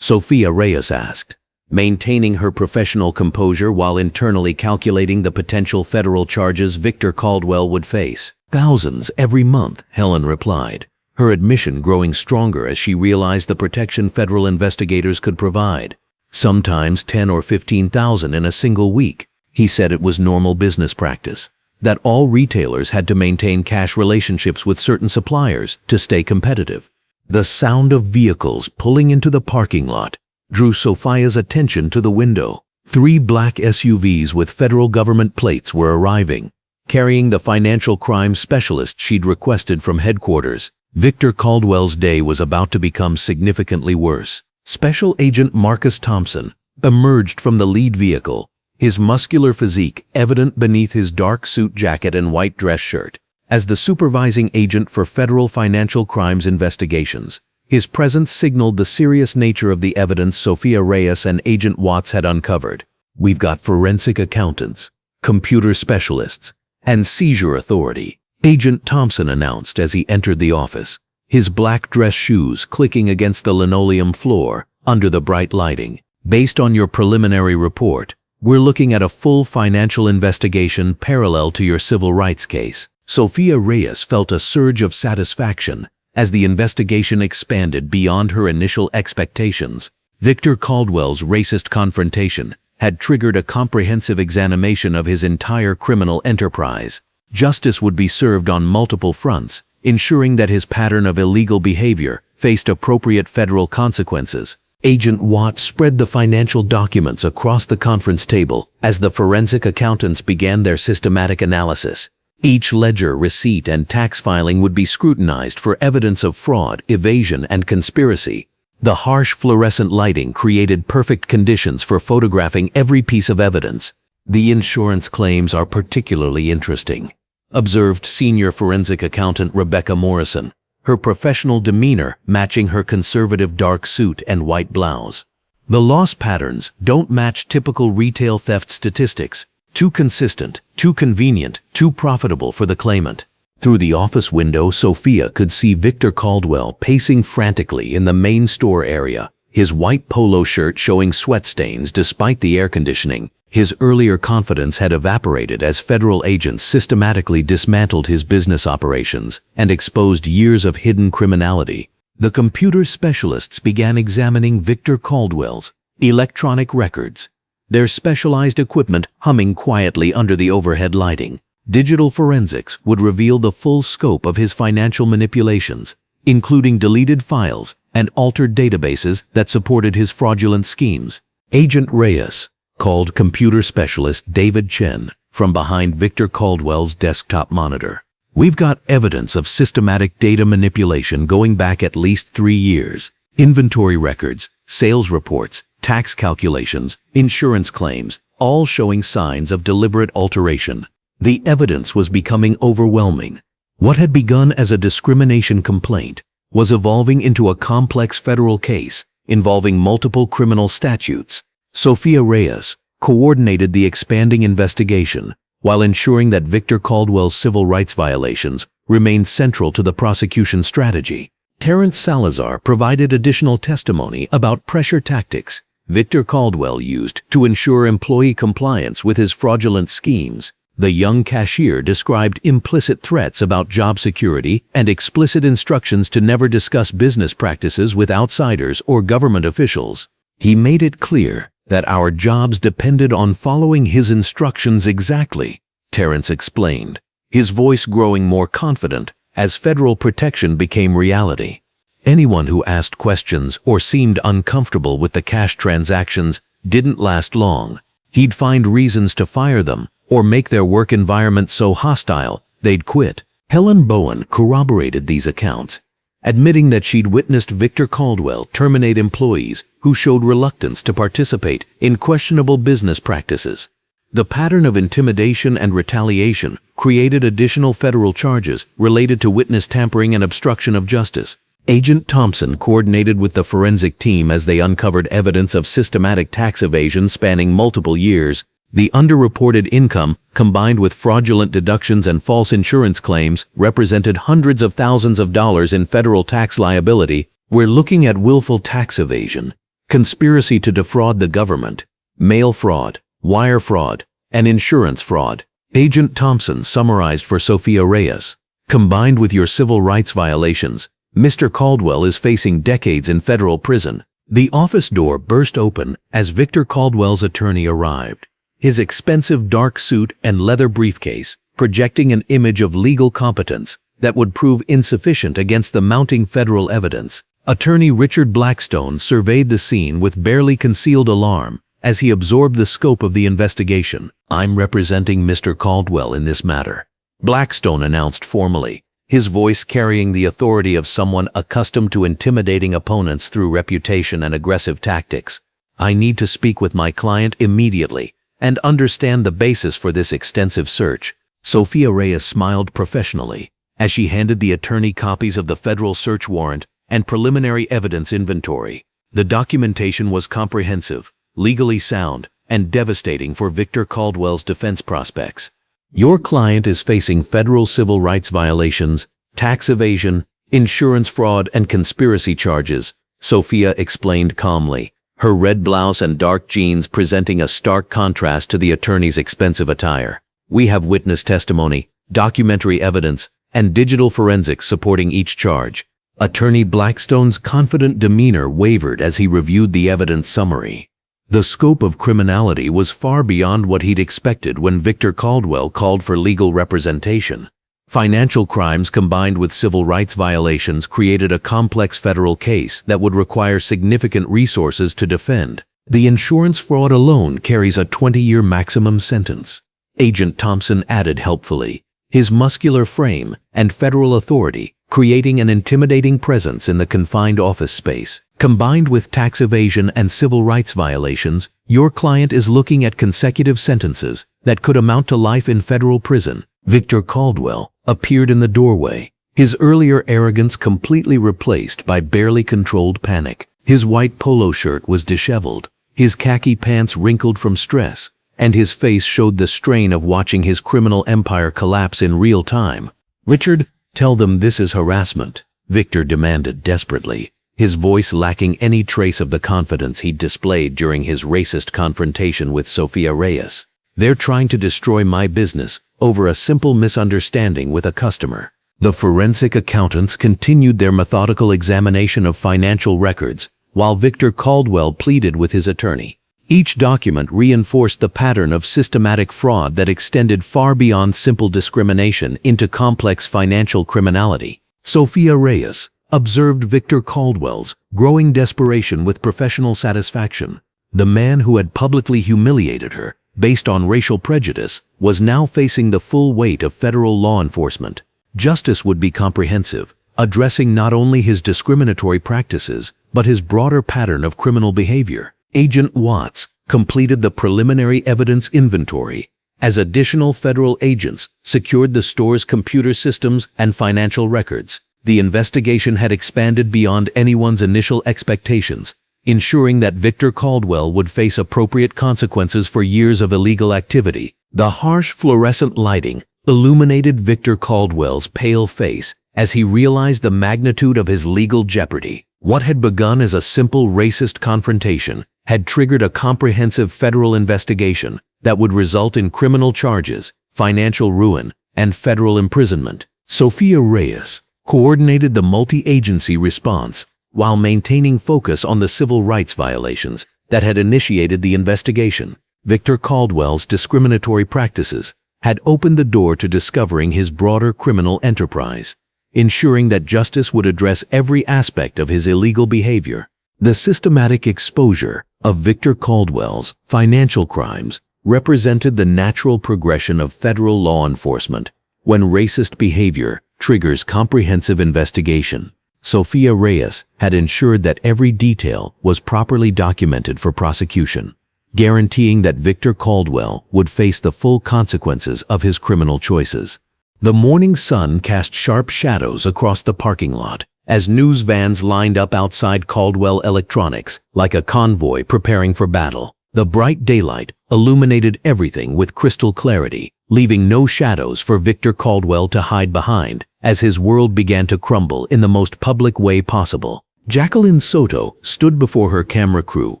Sofia Reyes asked, maintaining her professional composure while internally calculating the potential federal charges Victor Caldwell would face. "Thousands every month," Helen replied, her admission growing stronger as she realized the protection federal investigators could provide. "Sometimes 10 or 15,000 in a single week." He said it was normal business practice, that all retailers had to maintain cash relationships with certain suppliers to stay competitive. The sound of vehicles pulling into the parking lot drew Sofia's attention to the window. 3 black SUVs with federal government plates were arriving, carrying the financial crime specialist she'd requested from headquarters. Victor Caldwell's day was about to become significantly worse. Special Agent Marcus Thompson emerged from the lead vehicle, his muscular physique evident beneath his dark suit jacket and white dress shirt. As the supervising agent for federal financial crimes investigations, his presence signaled the serious nature of the evidence Sofia Reyes and Agent Watts had uncovered. "We've got forensic accountants, computer specialists, and seizure authority," Agent Thompson announced as he entered the office, his black dress shoes clicking against the linoleum floor under the bright lighting. "Based on your preliminary report, we're looking at a full financial investigation parallel to your civil rights case." Sofia Reyes felt a surge of satisfaction as the investigation expanded beyond her initial expectations. Victor Caldwell's racist confrontation had triggered a comprehensive examination of his entire criminal enterprise. Justice would be served on multiple fronts, ensuring that his pattern of illegal behavior faced appropriate federal consequences. Agent Watts spread the financial documents across the conference table as the forensic accountants began their systematic analysis. Each ledger, receipt, and tax filing would be scrutinized for evidence of fraud, evasion, and conspiracy. The harsh fluorescent lighting created perfect conditions for photographing every piece of evidence. "The insurance claims are particularly interesting," observed senior forensic accountant Rebecca Morrison, her professional demeanor matching her conservative dark suit and white blouse. "The loss patterns don't match typical retail theft statistics. Too consistent, too convenient, too profitable for the claimant." Through the office window, Sofia could see Victor Caldwell pacing frantically in the main store area, his white polo shirt showing sweat stains despite the air conditioning. His earlier confidence had evaporated as federal agents systematically dismantled his business operations and exposed years of hidden criminality. The computer specialists began examining Victor Caldwell's electronic records, their specialized equipment humming quietly under the overhead lighting. Digital forensics would reveal the full scope of his financial manipulations, including deleted files and altered databases that supported his fraudulent schemes. Agent Reyes called computer specialist David Chen from behind Victor Caldwell's desktop monitor. "We've got evidence of systematic data manipulation going back at least 3 years. Inventory records, sales reports, tax calculations, insurance claims, all showing signs of deliberate alteration." The evidence was becoming overwhelming. What had begun as a discrimination complaint was evolving into a complex federal case involving multiple criminal statutes. Sofia Reyes coordinated the expanding investigation, while ensuring that Victor Caldwell's civil rights violations remained central to the prosecution strategy. Terrence Salazar provided additional testimony about pressure tactics Victor Caldwell used to ensure employee compliance with his fraudulent schemes. The young cashier described implicit threats about job security and explicit instructions to never discuss business practices with outsiders or government officials. He made it clear that our jobs depended on following his instructions exactly, Terrence explained, his voice growing more confident as federal protection became reality. Anyone who asked questions or seemed uncomfortable with the cash transactions didn't last long. He'd find reasons to fire them or make their work environment so hostile they'd quit. Helen Bowen corroborated these accounts, admitting that she'd witnessed Victor Caldwell terminate employees who showed reluctance to participate in questionable business practices. The pattern of intimidation and retaliation created additional federal charges related to witness tampering and obstruction of justice. Agent Thompson coordinated with the forensic team as they uncovered evidence of systematic tax evasion spanning multiple years. The underreported income, combined with fraudulent deductions and false insurance claims, represented hundreds of thousands of dollars in federal tax liability. We're looking at willful tax evasion, conspiracy to defraud the government, mail fraud, wire fraud, and insurance fraud. Agent Thompson summarized for Sofia Reyes. Combined with your civil rights violations, Mr. Caldwell is facing decades in federal prison. The office door burst open as Victor Caldwell's attorney arrived, his expensive dark suit and leather briefcase projecting an image of legal competence that would prove insufficient against the mounting federal evidence. Attorney Richard Blackstone surveyed the scene with barely concealed alarm as he absorbed the scope of the investigation. "I'm representing Mr. Caldwell in this matter," Blackstone announced formally, his voice carrying the authority of someone accustomed to intimidating opponents through reputation and aggressive tactics. "I need to speak with my client immediately and understand the basis for this extensive search." Sofia Reyes smiled professionally as she handed the attorney copies of the federal search warrant and preliminary evidence inventory. The documentation was comprehensive, legally sound, and devastating for Victor Caldwell's defense prospects. "Your client is facing federal civil rights violations, tax evasion, insurance fraud, and conspiracy charges," Sofia explained calmly, her red blouse and dark jeans presenting a stark contrast to the attorney's expensive attire. "We have witness testimony, documentary evidence, and digital forensics supporting each charge." Attorney Blackstone's confident demeanor wavered as he reviewed the evidence summary. The scope of criminality was far beyond what he'd expected when Victor Caldwell called for legal representation. Financial crimes combined with civil rights violations created a complex federal case that would require significant resources to defend. The insurance fraud alone carries a 20-year maximum sentence, Agent Thompson added helpfully, his muscular frame and federal authority creating an intimidating presence in the confined office space. "Combined with tax evasion and civil rights violations, your client is looking at consecutive sentences that could amount to life in federal prison." Victor Caldwell appeared in the doorway, his earlier arrogance completely replaced by barely controlled panic. His white polo shirt was disheveled, his khaki pants wrinkled from stress, and his face showed the strain of watching his criminal empire collapse in real time. "Richard, tell them this is harassment," Victor demanded desperately, his voice lacking any trace of the confidence he'd displayed during his racist confrontation with Sofia Reyes. "They're trying to destroy my business over a simple misunderstanding with a customer." The forensic accountants continued their methodical examination of financial records, while Victor Caldwell pleaded with his attorney. Each document reinforced the pattern of systematic fraud that extended far beyond simple discrimination into complex financial criminality. Sofia Reyes observed Victor Caldwell's growing desperation with professional satisfaction. The man who had publicly humiliated her based on racial prejudice was now facing the full weight of federal law enforcement. Justice would be comprehensive, addressing not only his discriminatory practices, but his broader pattern of criminal behavior. Agent Watts completed the preliminary evidence inventory as additional federal agents secured the store's computer systems and financial records. The investigation had expanded beyond anyone's initial expectations, ensuring that Victor Caldwell would face appropriate consequences for years of illegal activity. The harsh fluorescent lighting illuminated Victor Caldwell's pale face as he realized the magnitude of his legal jeopardy. What had begun as a simple racist confrontation had triggered a comprehensive federal investigation that would result in criminal charges, financial ruin, and federal imprisonment. Sofia Reyes coordinated the multi-agency response while maintaining focus on the civil rights violations that had initiated the investigation. Victor Caldwell's discriminatory practices had opened the door to discovering his broader criminal enterprise, ensuring that justice would address every aspect of his illegal behavior. The systematic exposure of Victor Caldwell's financial crimes represented the natural progression of federal law enforcement when racist behavior triggers comprehensive investigation. Sofia Reyes had ensured that every detail was properly documented for prosecution, guaranteeing that Victor Caldwell would face the full consequences of his criminal choices. The morning sun cast sharp shadows across the parking lot as news vans lined up outside Caldwell Electronics like a convoy preparing for battle. The bright daylight illuminated everything with crystal clarity, leaving no shadows for Victor Caldwell to hide behind as his world began to crumble in the most public way possible. Jacqueline Soto stood before her camera crew,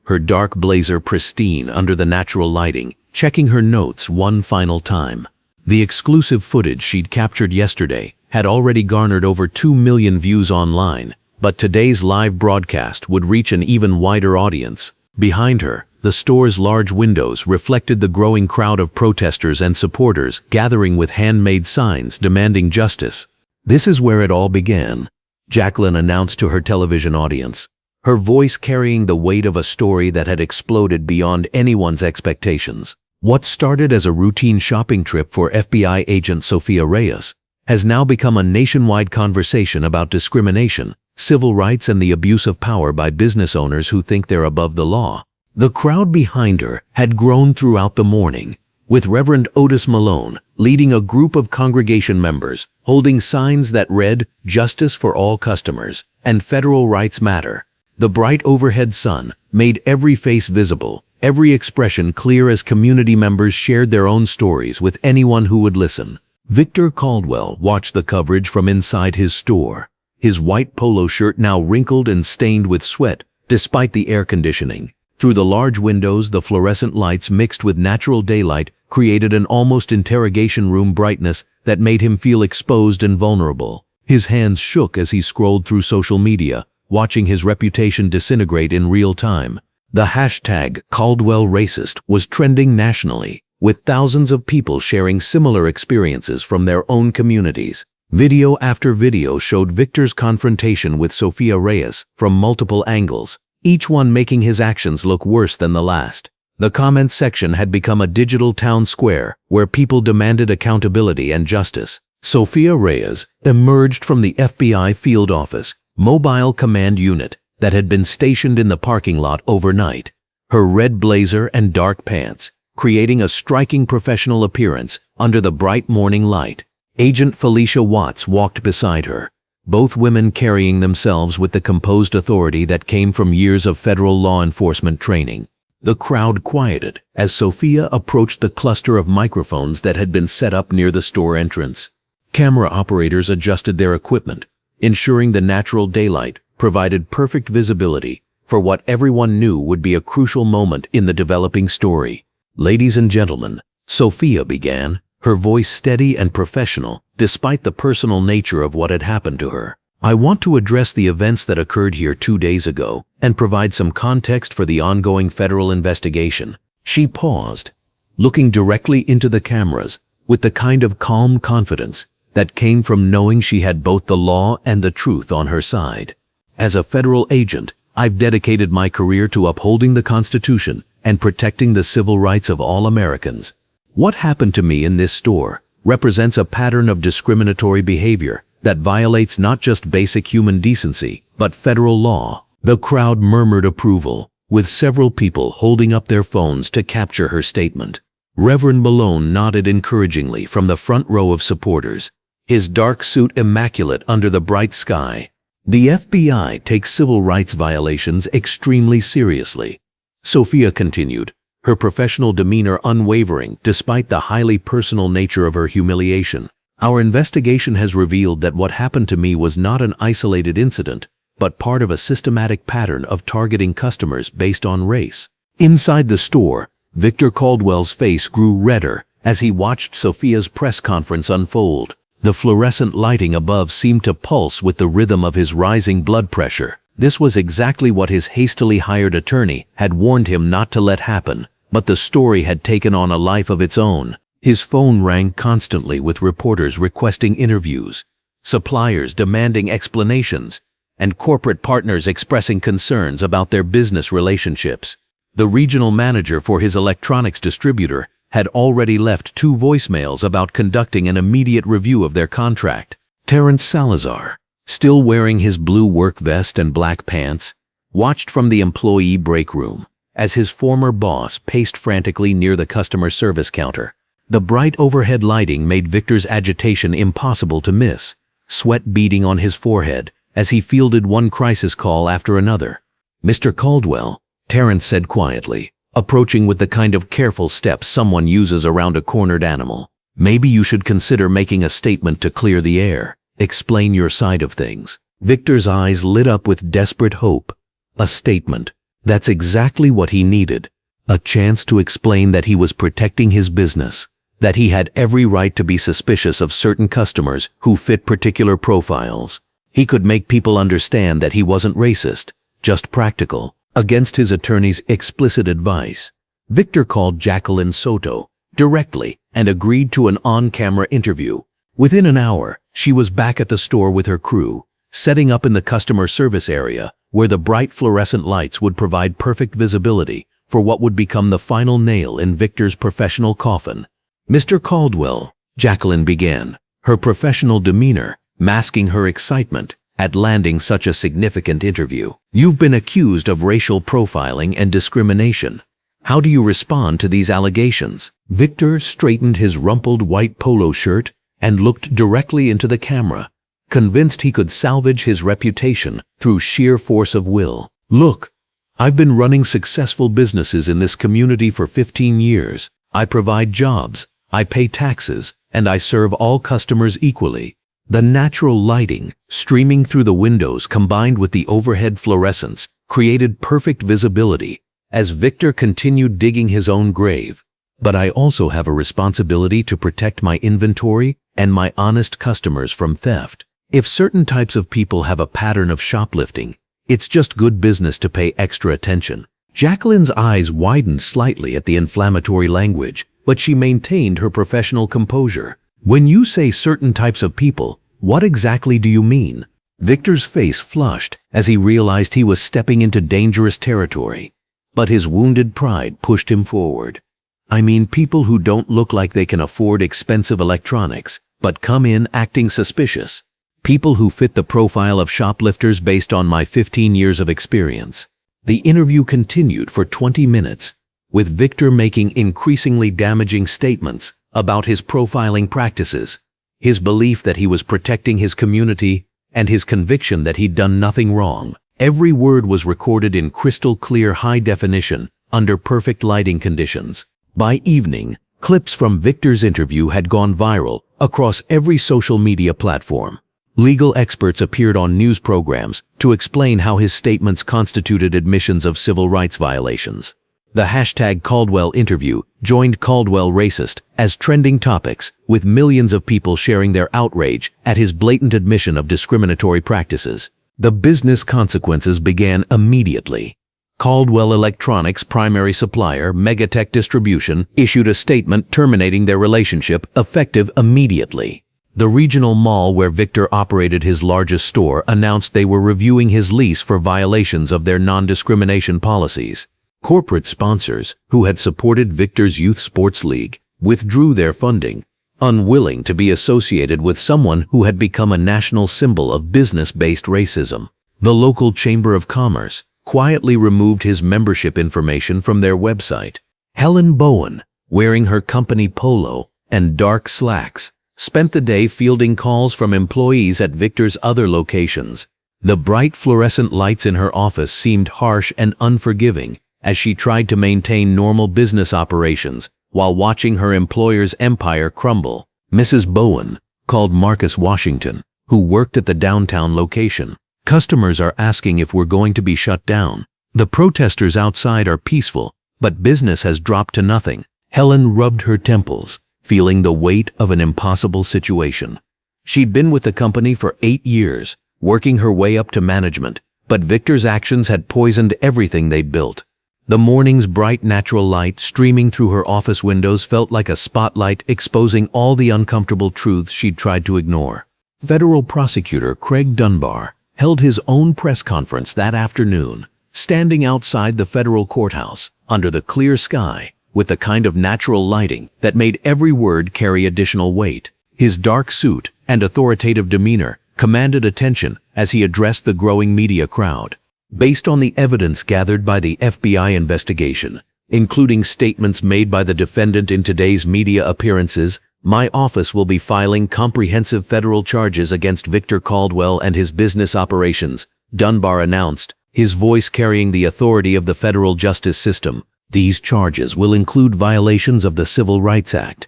her dark blazer pristine under the natural lighting, checking her notes one final time. The exclusive footage she'd captured yesterday had already garnered over 2 million views online, but today's live broadcast would reach an even wider audience. Behind her, the store's large windows reflected the growing crowd of protesters and supporters gathering with handmade signs demanding justice. "This is where it all began," Jacqueline announced to her television audience, her voice carrying the weight of a story that had exploded beyond anyone's expectations. What started as a routine shopping trip for FBI agent Sofia Reyes has now become a nationwide conversation about discrimination, civil rights, and the abuse of power by business owners who think they're above the law. The crowd behind her had grown throughout the morning, with Reverend Otis Malone leading a group of congregation members holding signs that read "Justice for all customers" and "Federal Rights Matter." The bright overhead sun made every face visible, every expression clear as community members shared their own stories with anyone who would listen. Victor Caldwell watched the coverage from inside his store, his white polo shirt now wrinkled and stained with sweat despite the air conditioning. Through the large windows, the fluorescent lights mixed with natural daylight created an almost interrogation room brightness that made him feel exposed and vulnerable. His hands shook as he scrolled through social media, watching his reputation disintegrate in real time. The hashtag #CaldwellRacist was trending nationally, with thousands of people sharing similar experiences from their own communities. Video after video showed Victor's confrontation with Sofia Reyes from multiple angles, each one making his actions look worse than the last. The comment section had become a digital town square where people demanded accountability and justice. Sofia Reyes emerged from the FBI field office, mobile command unit that had been stationed in the parking lot overnight, her red blazer and dark pants creating a striking professional appearance under the bright morning light. Agent Felicia Watts walked beside her, both women carrying themselves with the composed authority that came from years of federal law enforcement training. The crowd quieted as Sofia approached the cluster of microphones that had been set up near the store entrance. Camera operators adjusted their equipment, ensuring the natural daylight provided perfect visibility for what everyone knew would be a crucial moment in the developing story. "Ladies and gentlemen," Sofia began, her voice steady and professional despite the personal nature of what had happened to her. "I want to address the events that occurred here 2 days ago and provide some context for the ongoing federal investigation." She paused, looking directly into the cameras with the kind of calm confidence that came from knowing she had both the law and the truth on her side. "As a federal agent, I've dedicated my career to upholding the Constitution and protecting the civil rights of all Americans. What happened to me in this store represents a pattern of discriminatory behavior that violates not just basic human decency, but federal law." The crowd murmured approval, with several people holding up their phones to capture her statement. Reverend Malone nodded encouragingly from the front row of supporters, his dark suit immaculate under the bright sky. The FBI takes civil rights violations extremely seriously. Sofia continued, her professional demeanor unwavering despite the highly personal nature of her humiliation. Our investigation has revealed that what happened to me was not an isolated incident, but part of a systematic pattern of targeting customers based on race. Inside the store, Victor Caldwell's face grew redder as he watched Sofia's press conference unfold. The fluorescent lighting above seemed to pulse with the rhythm of his rising blood pressure. This was exactly what his hastily hired attorney had warned him not to let happen, but the story had taken on a life of its own. His phone rang constantly with reporters requesting interviews, suppliers demanding explanations, and corporate partners expressing concerns about their business relationships. The regional manager for his electronics distributor had already left 2 voicemails about conducting an immediate review of their contract. Terrence Salazar, still wearing his blue work vest and black pants, watched from the employee break room as his former boss paced frantically near the customer service counter. The bright overhead lighting made Victor's agitation impossible to miss, sweat beading on his forehead as he fielded one crisis call after another. "Mr. Caldwell," Terrence said quietly, approaching with the kind of careful steps someone uses around a cornered animal. "Maybe you should consider making a statement to clear the air. Explain your side of things." Victor's eyes lit up with desperate hope. A statement. That's exactly what he needed. A chance to explain that he was protecting his business, that he had every right to be suspicious of certain customers who fit particular profiles. He could make people understand that he wasn't racist, just practical. Against his attorney's explicit advice, Victor called Jacqueline Soto directly and agreed to an on-camera interview. Within an hour, she was back at the store with her crew, setting up in the customer service area where the bright fluorescent lights would provide perfect visibility for what would become the final nail in Victor's professional coffin. "Mr. Caldwell," Jacqueline began, her professional demeanor masking her excitement at landing such a significant interview. "You've been accused of racial profiling and discrimination. How do you respond to these allegations?" Victor straightened his rumpled white polo shirt and looked directly into the camera, convinced he could salvage his reputation through sheer force of will. "Look, I've been running successful businesses in this community for 15 years. I provide jobs, I pay taxes, and I serve all customers equally." The natural lighting streaming through the windows combined with the overhead fluorescence created perfect visibility as Victor continued digging his own grave. "But I also have a responsibility to protect my inventory and my honest customers from theft. If certain types of people have a pattern of shoplifting, it's just good business to pay extra attention." Jacqueline's eyes widened slightly at the inflammatory language, but she maintained her professional composure. "When you say certain types of people, what exactly do you mean?" Victor's face flushed as he realized he was stepping into dangerous territory, but his wounded pride pushed him forward. "I mean people who don't look like they can afford expensive electronics, but come in acting suspicious. People who fit the profile of shoplifters based on my 15 years of experience." The interview continued for 20 minutes, with Victor making increasingly damaging statements about his profiling practices, his belief that he was protecting his community, and his conviction that he'd done nothing wrong. Every word was recorded in crystal clear high definition under perfect lighting conditions. By evening, clips from Victor's interview had gone viral across every social media platform. Legal experts appeared on news programs to explain how his statements constituted admissions of civil rights violations. The hashtag Caldwell interview joined Caldwell racist as trending topics, with millions of people sharing their outrage at his blatant admission of discriminatory practices. The business consequences began immediately. Caldwell Electronics' primary supplier, Megatech Distribution, issued a statement terminating their relationship effective immediately. The regional mall where Victor operated his largest store announced they were reviewing his lease for violations of their non-discrimination policies. Corporate sponsors, who had supported Victor's youth sports league, withdrew their funding, unwilling to be associated with someone who had become a national symbol of business-based racism. The local Chamber of Commerce quietly removed his membership information from their website. Helen Bowen, wearing her company polo and dark slacks, spent the day fielding calls from employees at Victor's other locations. The bright fluorescent lights in her office seemed harsh and unforgiving as she tried to maintain normal business operations while watching her employer's empire crumble. Mrs. Bowen called Marcus Washington, who worked at the downtown location. "Customers are asking if we're going to be shut down. The protesters outside are peaceful, but business has dropped to nothing." Helen rubbed her temples, feeling the weight of an impossible situation. She'd been with the company for 8 years, working her way up to management, but Victor's actions had poisoned everything they'd built. The morning's bright natural light streaming through her office windows felt like a spotlight exposing all the uncomfortable truths she'd tried to ignore. Federal prosecutor Craig Dunbar held his own press conference that afternoon, standing outside the federal courthouse under the clear sky with the kind of natural lighting that made every word carry additional weight. His dark suit and authoritative demeanor commanded attention as he addressed the growing media crowd. "Based on the evidence gathered by the FBI investigation, including statements made by the defendant in today's media appearances, my office will be filing comprehensive federal charges against Victor Caldwell and his business operations," Dunbar announced, his voice carrying the authority of the federal justice system. "These charges will include violations of the Civil Rights Act,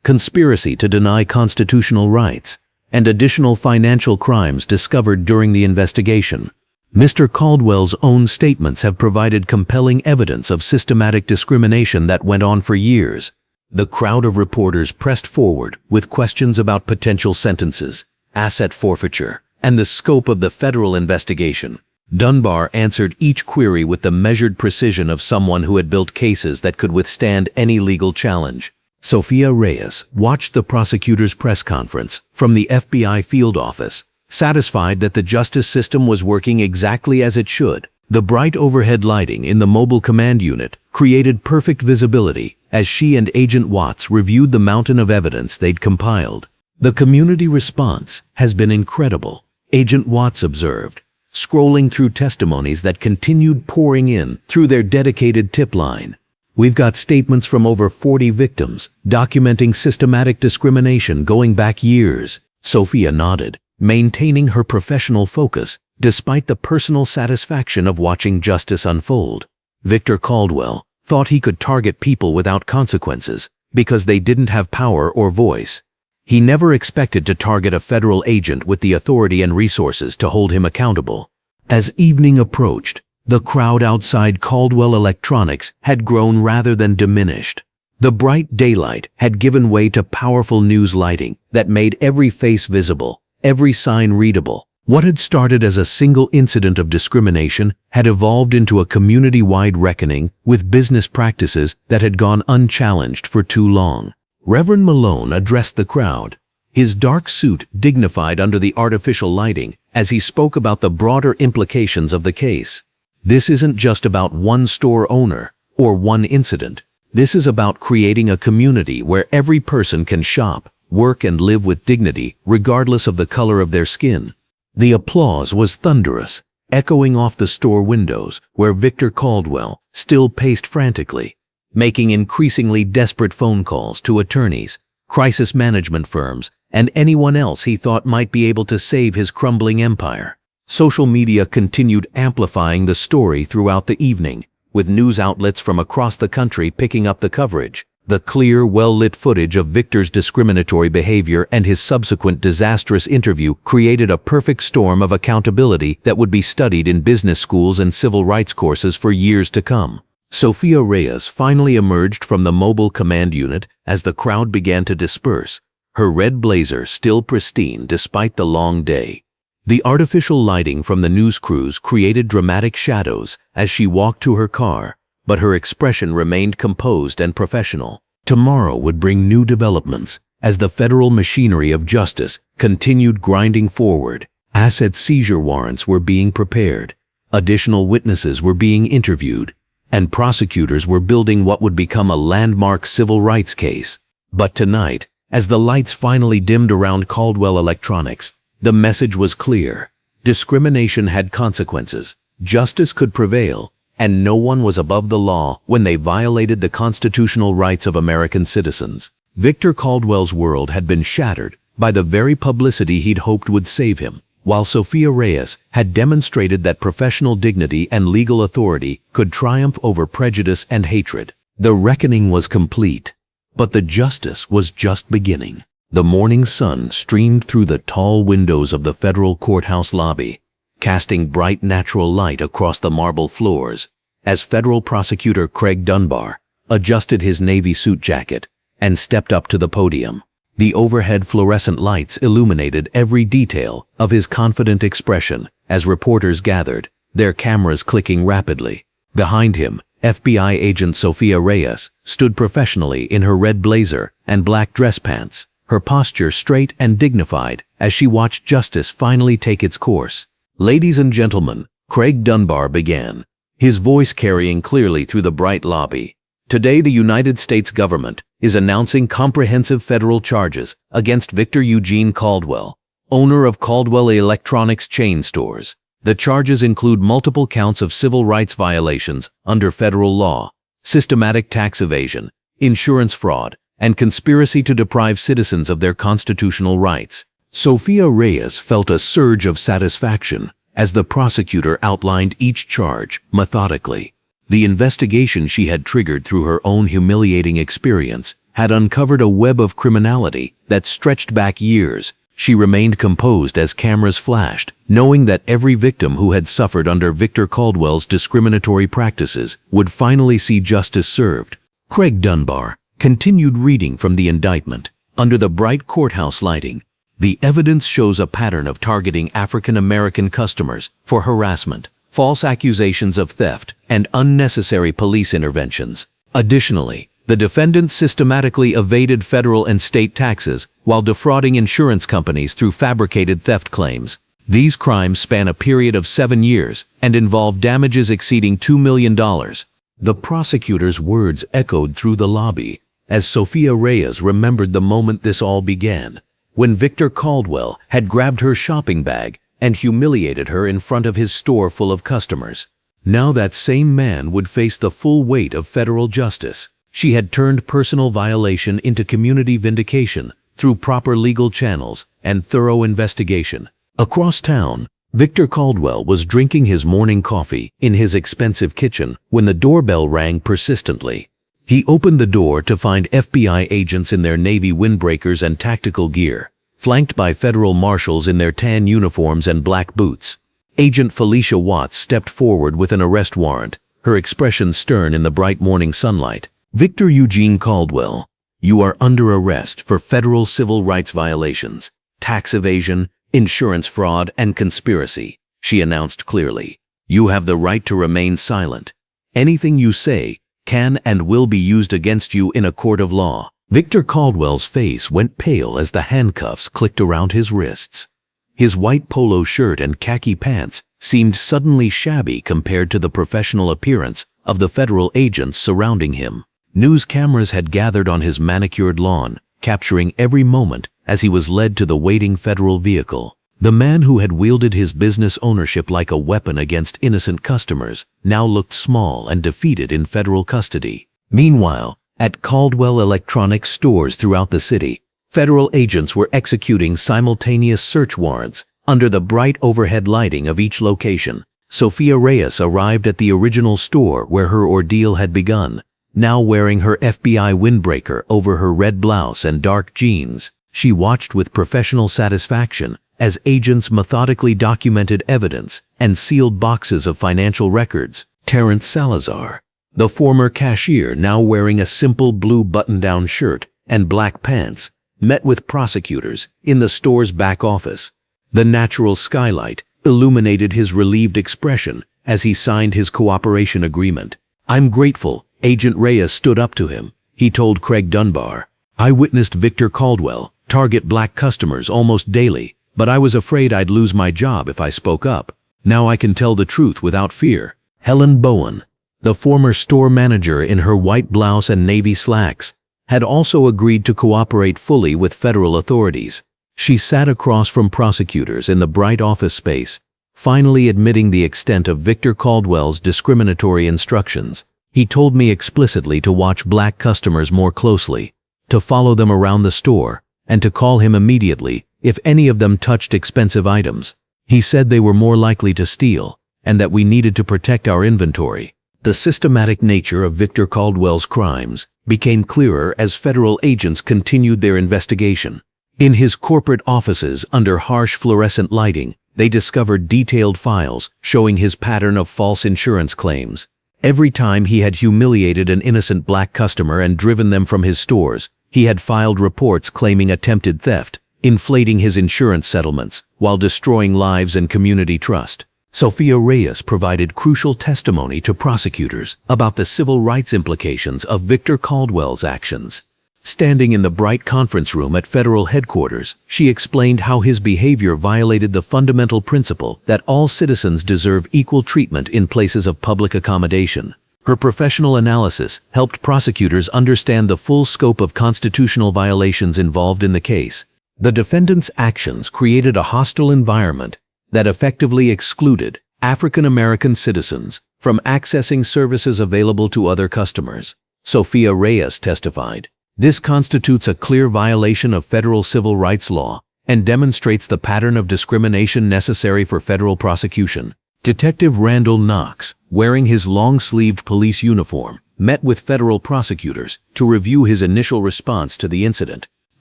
conspiracy to deny constitutional rights, and additional financial crimes discovered during the investigation." Mr. Caldwell's own statements have provided compelling evidence of systematic discrimination that went on for years. The crowd of reporters pressed forward with questions about potential sentences, asset forfeiture, and the scope of the federal investigation. Dunbar answered each query with the measured precision of someone who had built cases that could withstand any legal challenge. Sofia Reyes watched the prosecutor's press conference from the FBI field office, satisfied that the justice system was working exactly as it should. The bright overhead lighting in the mobile command unit created perfect visibility as she and Agent Watts reviewed the mountain of evidence they'd compiled. "The community response has been incredible," Agent Watts observed, scrolling through testimonies that continued pouring in through their dedicated tip line. "We've got statements from over 40 victims documenting systematic discrimination going back years." Sofia nodded, maintaining her professional focus despite the personal satisfaction of watching justice unfold. Victor Caldwell thought he could target people without consequences because they didn't have power or voice. He never expected to target a federal agent with the authority and resources to hold him accountable. As evening approached, the crowd outside Caldwell Electronics had grown rather than diminished. The bright daylight had given way to powerful news lighting that made every face visible, every sign readable. What had started as a single incident of discrimination had evolved into a community-wide reckoning with business practices that had gone unchallenged for too long. Reverend Malone addressed the crowd, his dark suit dignified under the artificial lighting as he spoke about the broader implications of the case. "This isn't just about one store owner or one incident. This is about creating a community where every person can shop, work, and live with dignity regardless of the color of their skin." The applause was thunderous, echoing off the store windows where Victor Caldwell still paced frantically, making increasingly desperate phone calls to attorneys, crisis management firms, and anyone else he thought might be able to save his crumbling empire. Social media continued amplifying the story throughout the evening, with news outlets from across the country picking up the coverage. The clear, well-lit footage of Victor's discriminatory behavior and his subsequent disastrous interview created a perfect storm of accountability that would be studied in business schools and civil rights courses for years to come. Sofia Reyes finally emerged from the mobile command unit as the crowd began to disperse, her red blazer still pristine despite the long day. The artificial lighting from the news crews created dramatic shadows as she walked to her car, but her expression remained composed and professional. Tomorrow would bring new developments as the federal machinery of justice continued grinding forward. Asset seizure warrants were being prepared, additional witnesses were being interviewed, and prosecutors were building what would become a landmark civil rights case. But tonight, as the lights finally dimmed around Caldwell Electronics, the message was clear. Discrimination had consequences, justice could prevail, and no one was above the law when they violated the constitutional rights of American citizens. Victor Caldwell's world had been shattered by the very publicity he'd hoped would save him. while Sofia Reyes had demonstrated that professional dignity and legal authority could triumph over prejudice and hatred. The reckoning was complete, but the justice was just beginning. The morning sun streamed through the tall windows of the federal courthouse lobby, casting bright natural light across the marble floors, as federal prosecutor Craig Dunbar adjusted his navy suit jacket and stepped up to the podium. The overhead fluorescent lights illuminated every detail of his confident expression as reporters gathered, their cameras clicking rapidly. Behind him, FBI agent Sofia Reyes stood professionally in her red blazer and black dress pants, her posture straight and dignified as she watched justice finally take its course. "Ladies and gentlemen," Craig Dunbar began, his voice carrying clearly through the bright lobby. "Today the United States government is announcing comprehensive federal charges against Victor Eugene Caldwell, owner of Caldwell Electronics chain stores. The charges include multiple counts of civil rights violations under federal law, systematic tax evasion, insurance fraud, and conspiracy to deprive citizens of their constitutional rights." Sofia Reyes felt a surge of satisfaction as the prosecutor outlined each charge methodically. The investigation she had triggered through her own humiliating experience had uncovered a web of criminality that stretched back years. She remained composed as cameras flashed, knowing that every victim who had suffered under Victor Caldwell's discriminatory practices would finally see justice served. Craig Dunbar continued reading from the indictment. Under the bright courthouse lighting, the evidence shows a pattern of targeting African American customers for harassment, false accusations of theft, and unnecessary police interventions. Additionally, the defendant systematically evaded federal and state taxes while defrauding insurance companies through fabricated theft claims. These crimes span a period of 7 years and involve damages exceeding $2 million. The prosecutor's words echoed through the lobby as Sofia Reyes remembered the moment this all began, when Victor Caldwell had grabbed her shopping bag and humiliated her in front of his store full of customers. Now that same man would face the full weight of federal justice. She had turned personal violation into community vindication through proper legal channels and thorough investigation. Across town, Victor Caldwell was drinking his morning coffee in his expensive kitchen when the doorbell rang persistently. He opened the door to find FBI agents in their Navy windbreakers and tactical gear, flanked by federal marshals in their tan uniforms and black boots. Agent Felicia Watts stepped forward with an arrest warrant, her expression stern in the bright morning sunlight. "Victor Eugene Caldwell, you are under arrest for federal civil rights violations, tax evasion, insurance fraud, and conspiracy," she announced clearly. "You have the right to remain silent. Anything you say can and will be used against you in a court of law." Victor Caldwell's face went pale as the handcuffs clicked around his wrists. His white polo shirt and khaki pants seemed suddenly shabby compared to the professional appearance of the federal agents surrounding him. News cameras had gathered on his manicured lawn, capturing every moment as he was led to the waiting federal vehicle. The man who had wielded his business ownership like a weapon against innocent customers now looked small and defeated in federal custody. Meanwhile, at Caldwell Electronics stores throughout the city, federal agents were executing simultaneous search warrants under the bright overhead lighting of each location. Sofia Reyes arrived at the original store where her ordeal had begun, now wearing her FBI windbreaker over her red blouse and dark jeans. She watched with professional satisfaction as agents methodically documented evidence and sealed boxes of financial records. Terrence Salazar, the former cashier now wearing a simple blue button-down shirt and black pants, met with prosecutors in the store's back office. The natural skylight illuminated his relieved expression as he signed his cooperation agreement. "I'm grateful," Agent Reyes stood up to him. He told Craig Dunbar, "I witnessed Victor Caldwell target black customers almost daily, but I was afraid I'd lose my job if I spoke up. Now I can tell the truth without fear." Helen Bowen, the former store manager in her white blouse and navy slacks, had also agreed to cooperate fully with federal authorities. She sat across from prosecutors in the bright office space, finally admitting the extent of Victor Caldwell's discriminatory instructions. "He told me explicitly to watch black customers more closely, to follow them around the store, and to call him immediately if any of them touched expensive items. He said they were more likely to steal, and that we needed to protect our inventory. The systematic nature of Victor Caldwell's crimes became clearer as federal agents continued their investigation. In his corporate offices under harsh fluorescent lighting, they discovered detailed files showing his pattern of false insurance claims. Every time he had humiliated an innocent black customer and driven them from his stores, he had filed reports claiming attempted theft, inflating his insurance settlements while destroying lives and community trust. Sofia Reyes provided crucial testimony to prosecutors about the civil rights implications of Victor Caldwell's actions. Standing in the bright conference room at federal headquarters, she explained how his behavior violated the fundamental principle that all citizens deserve equal treatment in places of public accommodation. Her professional analysis helped prosecutors understand the full scope of constitutional violations involved in the case. The defendant's actions created a hostile environment that effectively excluded African American citizens from accessing services available to other customers. Sofia Reyes testified, "This constitutes a clear violation of federal civil rights law and demonstrates the pattern of discrimination necessary for federal prosecution." Detective Randall Knox, wearing his long-sleeved police uniform, met with federal prosecutors to review his initial response to the incident.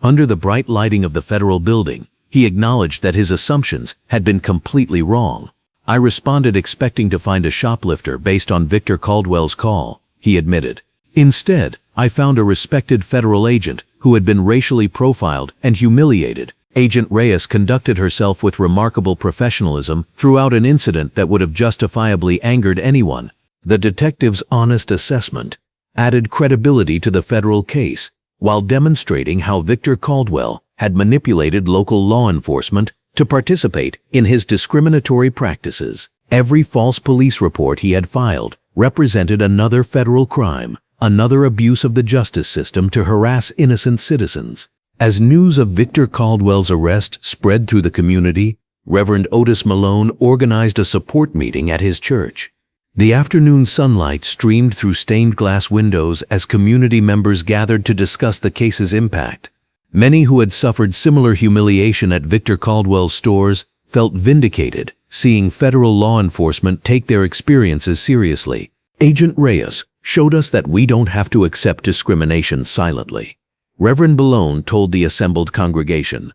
Under the bright lighting of the federal building, he acknowledged that his assumptions had been completely wrong. "I responded expecting to find a shoplifter based on Victor Caldwell's call," he admitted. "Instead, I found a respected federal agent who had been racially profiled and humiliated." Agent Reyes conducted herself with remarkable professionalism throughout an incident that would have justifiably angered anyone. The detective's honest assessment added credibility to the federal case, while demonstrating how Victor Caldwell had manipulated local law enforcement to participate in his discriminatory practices. Every false police report he had filed represented another federal crime, another abuse of the justice system to harass innocent citizens. As news of Victor Caldwell's arrest spread through the community, Reverend Otis Malone organized a support meeting at his church. The afternoon sunlight streamed through stained glass windows as community members gathered to discuss the case's impact. Many who had suffered similar humiliation at Victor Caldwell's stores felt vindicated, seeing federal law enforcement take their experiences seriously. Agent Reyes showed us that we don't have to accept discrimination silently, Reverend Malone told the assembled congregation.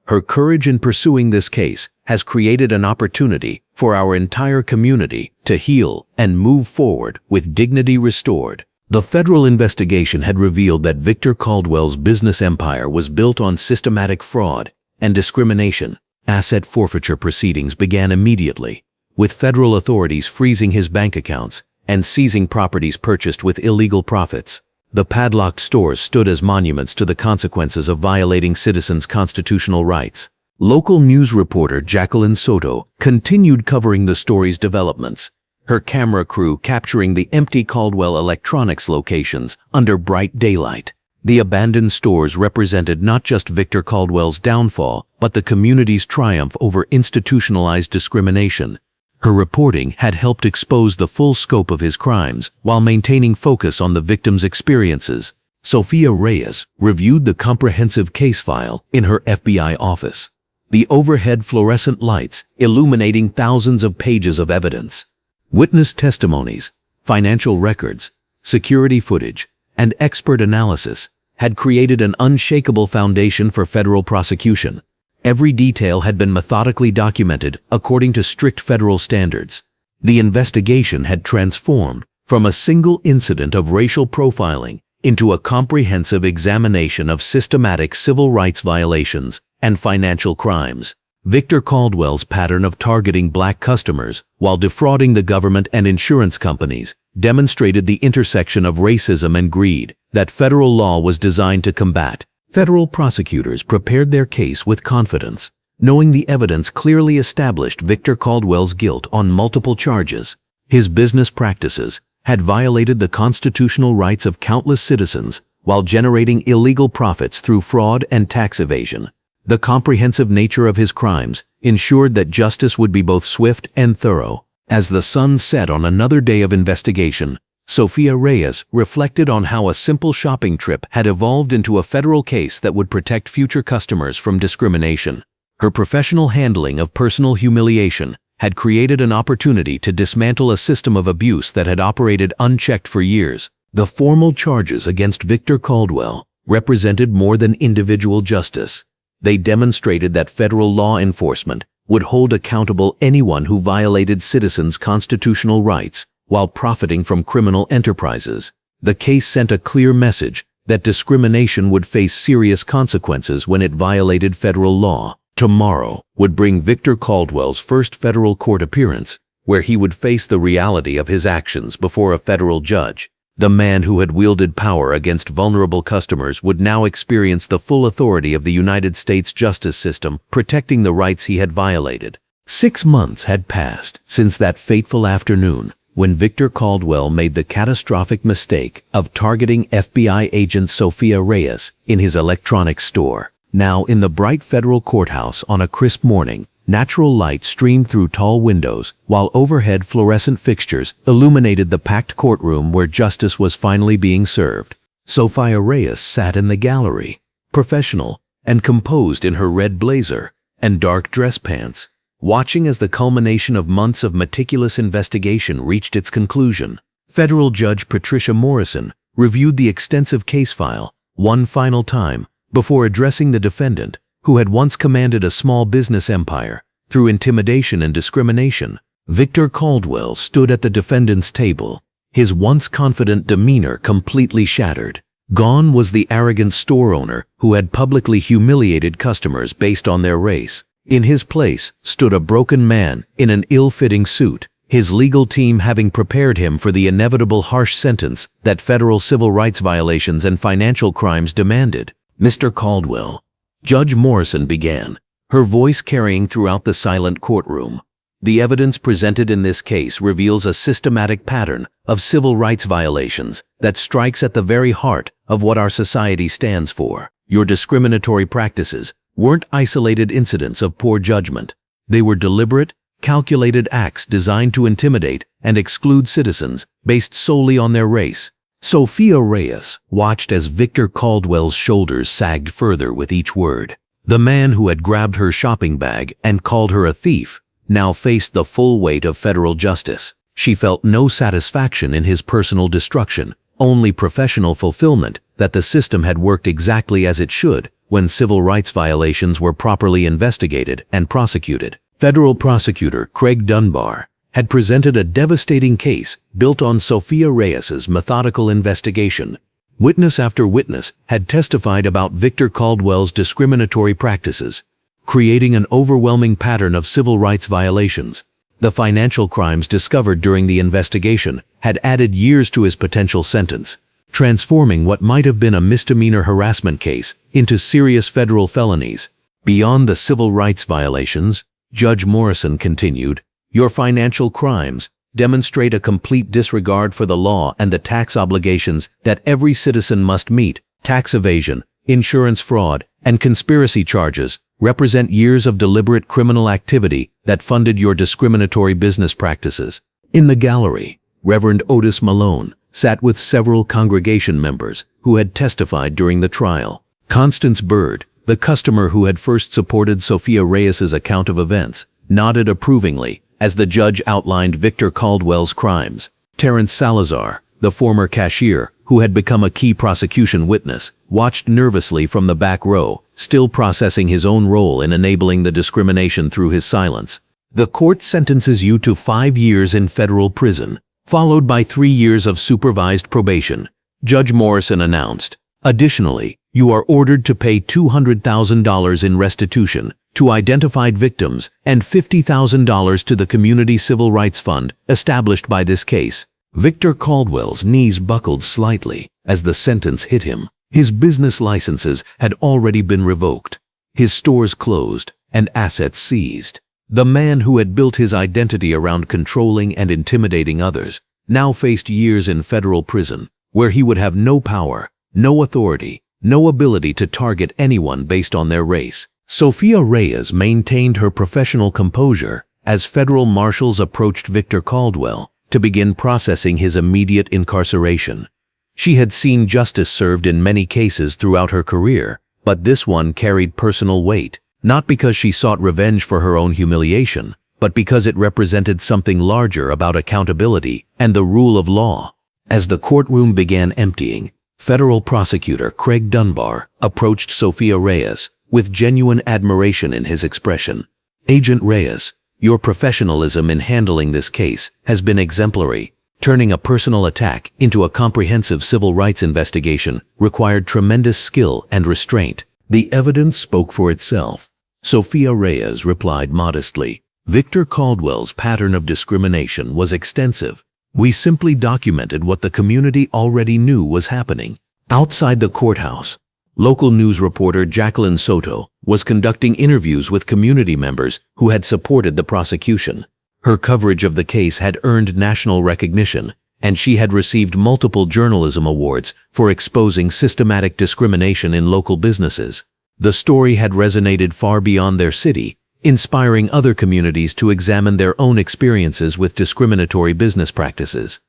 Her courage in pursuing this case has created an opportunity for our entire community to heal and move forward with dignity restored. The federal investigation had revealed that Victor Caldwell's business empire was built on systematic fraud and discrimination. Asset forfeiture proceedings began immediately, with federal authorities freezing his bank accounts and seizing properties purchased with illegal profits. The padlocked stores stood as monuments to the consequences of violating citizens' constitutional rights. Local news reporter Jacqueline Soto continued covering the story's developments, her camera crew capturing the empty Caldwell Electronics locations under bright daylight. The abandoned stores represented not just Victor Caldwell's downfall, but the community's triumph over institutionalized discrimination. Her reporting had helped expose the full scope of his crimes while maintaining focus on the victims' experiences. Sofia Reyes reviewed the comprehensive case file in her FBI office, the overhead fluorescent lights illuminating thousands of pages of evidence. Witness testimonies, financial records, security footage, and expert analysis had created an unshakable foundation for federal prosecution. Every detail had been methodically documented according to strict federal standards. The investigation had transformed from a single incident of racial profiling into a comprehensive examination of systematic civil rights violations and financial crimes. Victor Caldwell's pattern of targeting black customers while defrauding the government and insurance companies demonstrated the intersection of racism and greed that federal law was designed to combat. Federal prosecutors prepared their case with confidence, knowing the evidence clearly established Victor Caldwell's guilt on multiple charges. His business practices had violated the constitutional rights of countless citizens while generating illegal profits through fraud and tax evasion. The comprehensive nature of his crimes ensured that justice would be both swift and thorough. As the sun set on another day of investigation, Sofia Reyes reflected on how a simple shopping trip had evolved into a federal case that would protect future customers from discrimination. Her professional handling of personal humiliation had created an opportunity to dismantle a system of abuse that had operated unchecked for years. The formal charges against Victor Caldwell represented more than individual justice. They demonstrated that federal law enforcement would hold accountable anyone who violated citizens' constitutional rights while profiting from criminal enterprises. The case sent a clear message that discrimination would face serious consequences when it violated federal law. Tomorrow would bring Victor Caldwell's first federal court appearance, where he would face the reality of his actions before a federal judge. The man who had wielded power against vulnerable customers would now experience the full authority of the United States justice system, protecting the rights he had violated. 6 months had passed since that fateful afternoon when Victor Caldwell made the catastrophic mistake of targeting FBI agent Sofia Reyes in his electronics store. Now, in the bright federal courthouse on a crisp morning, natural light streamed through tall windows, while overhead fluorescent fixtures illuminated the packed courtroom where justice was finally being served. Sofia Reyes sat in the gallery, professional and composed in her red blazer and dark dress pants, watching as the culmination of months of meticulous investigation reached its conclusion. Federal Judge Patricia Morrison reviewed the extensive case file one final time before addressing the defendant, who had once commanded a small business empire through intimidation and discrimination. Victor Caldwell stood at the defendant's table, his once confident demeanor completely shattered. Gone was the arrogant store owner who had publicly humiliated customers based on their race. In his place stood a broken man in an ill-fitting suit, his legal team having prepared him for the inevitable harsh sentence that federal civil rights violations and financial crimes demanded. "Mr. Caldwell," Judge Morrison began, her voice carrying throughout the silent courtroom. "The evidence presented in this case reveals a systematic pattern of civil rights violations that strikes at the very heart of what our society stands for. Your discriminatory practices weren't isolated incidents of poor judgment. They were deliberate, calculated acts designed to intimidate and exclude citizens based solely on their race." Sofia Reyes watched as Victor Caldwell's shoulders sagged further with each word. The man who had grabbed her shopping bag and called her a thief now faced the full weight of federal justice. She felt no satisfaction in his personal destruction, only professional fulfillment that the system had worked exactly as it should when civil rights violations were properly investigated and prosecuted. Federal prosecutor Craig Dunbar had presented a devastating case built on Sofia Reyes's methodical investigation. Witness after witness had testified about Victor Caldwell's discriminatory practices, creating an overwhelming pattern of civil rights violations. The financial crimes discovered during the investigation had added years to his potential sentence, transforming what might have been a misdemeanor harassment case into serious federal felonies. Beyond the civil rights violations, Judge Morrison continued, "Your financial crimes demonstrate a complete disregard for the law and the tax obligations that every citizen must meet. Tax evasion, insurance fraud, and conspiracy charges represent years of deliberate criminal activity that funded your discriminatory business practices." In the gallery, Reverend Otis Malone sat with several congregation members who had testified during the trial. Constance Bird, the customer who had first supported Sofia Reyes's account of events, nodded approvingly as the judge outlined Victor Caldwell's crimes. Terrence Salazar, the former cashier who had become a key prosecution witness, watched nervously from the back row, still processing his own role in enabling the discrimination through his silence. "The court sentences you to 5 years in federal prison, followed by 3 years of supervised probation," Judge Morrison announced. "Additionally, you are ordered to pay $200,000 in restitution to identified victims and $50,000 to the Community Civil Rights Fund established by this case." Victor Caldwell's knees buckled slightly as the sentence hit him. His business licenses had already been revoked, his stores closed, and assets seized. The man who had built his identity around controlling and intimidating others now faced years in federal prison, where he would have no power, no authority, no ability to target anyone based on their race. Sofia Reyes maintained her professional composure as federal marshals approached Victor Caldwell to begin processing his immediate incarceration. She had seen justice served in many cases throughout her career, but this one carried personal weight. not because she sought revenge for her own humiliation, but because it represented something larger about accountability and the rule of law. As the courtroom began emptying, Federal Prosecutor Craig Dunbar approached Sofia Reyes with genuine admiration in his expression. "Agent Reyes, your professionalism in handling this case has been exemplary. Turning a personal attack into a comprehensive civil rights investigation required tremendous skill and restraint." The evidence spoke for itself. Sofia Reyes replied modestly, "Victor Caldwell's pattern of discrimination was extensive. We simply documented what the community already knew was happening." Outside the courthouse, local news reporter Jacqueline Soto was conducting interviews with community members who had supported the prosecution. Her coverage of the case had earned national recognition, and she had received multiple journalism awards for exposing systematic discrimination in local businesses. The story had resonated far beyond their city, inspiring other communities to examine their own experiences with discriminatory business practices.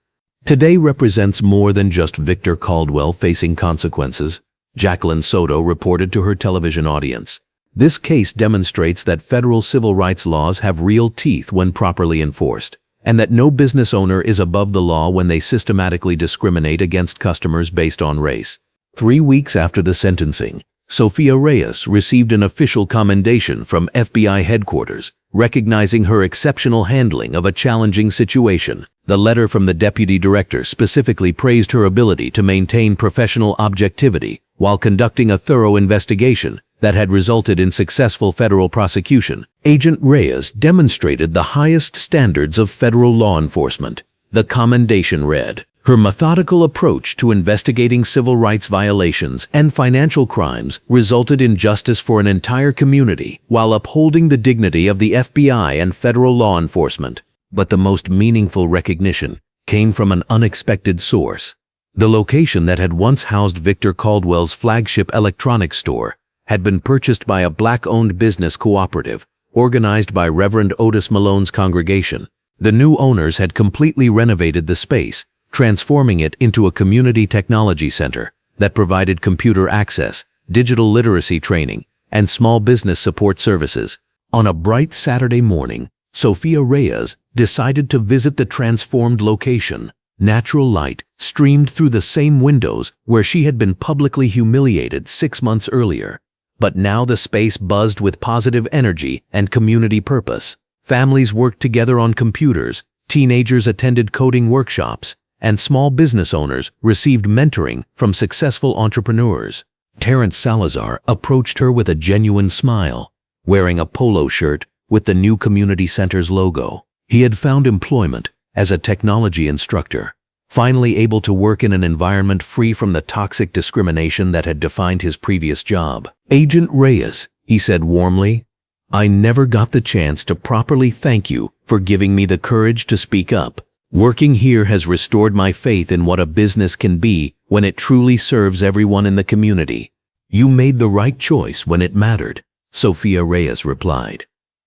Today represents more than just Victor Caldwell facing consequences, Jacqueline Soto reported to her television audience. This case demonstrates that federal civil rights laws have real teeth when properly enforced, and that no business owner is above the law when they systematically discriminate against customers based on race. 3 weeks after the sentencing, Sofia Reyes received an official commendation from FBI headquarters, recognizing her exceptional handling of a challenging situation. The letter from the deputy director specifically praised her ability to maintain professional objectivity while conducting a thorough investigation that had resulted in successful federal prosecution. Agent Reyes demonstrated the highest standards of federal law enforcement. The commendation read, "Her methodical approach to investigating civil rights violations and financial crimes resulted in justice for an entire community while upholding the dignity of the FBI and federal law enforcement." But the most meaningful recognition came from an unexpected source. The location that had once housed Victor Caldwell's flagship electronics store had been purchased by a Black-owned business cooperative organized by Reverend Otis Malone's congregation. The new owners had completely renovated the space, transforming it into a community technology center that provided computer access, digital literacy training, and small business support services. On a bright Saturday morning, Sofia Reyes decided to visit the transformed location. Natural light streamed through the same windows where she had been publicly humiliated 6 months earlier. But now the space buzzed with positive energy and community purpose. Families worked together on computers, teenagers attended coding workshops, and small business owners received mentoring from successful entrepreneurs. Terrence Salazar approached her with a genuine smile, wearing a polo shirt with the new community center's logo. He had found employment as a technology instructor, finally able to work in an environment free from the toxic discrimination that had defined his previous job. "Agent Reyes," he said warmly, "I never got the chance to properly thank you for giving me the courage to speak up. Working here has restored my faith in what a business can be when it truly serves everyone in the community." "You made the right choice when it mattered," Sofia Reyes replied.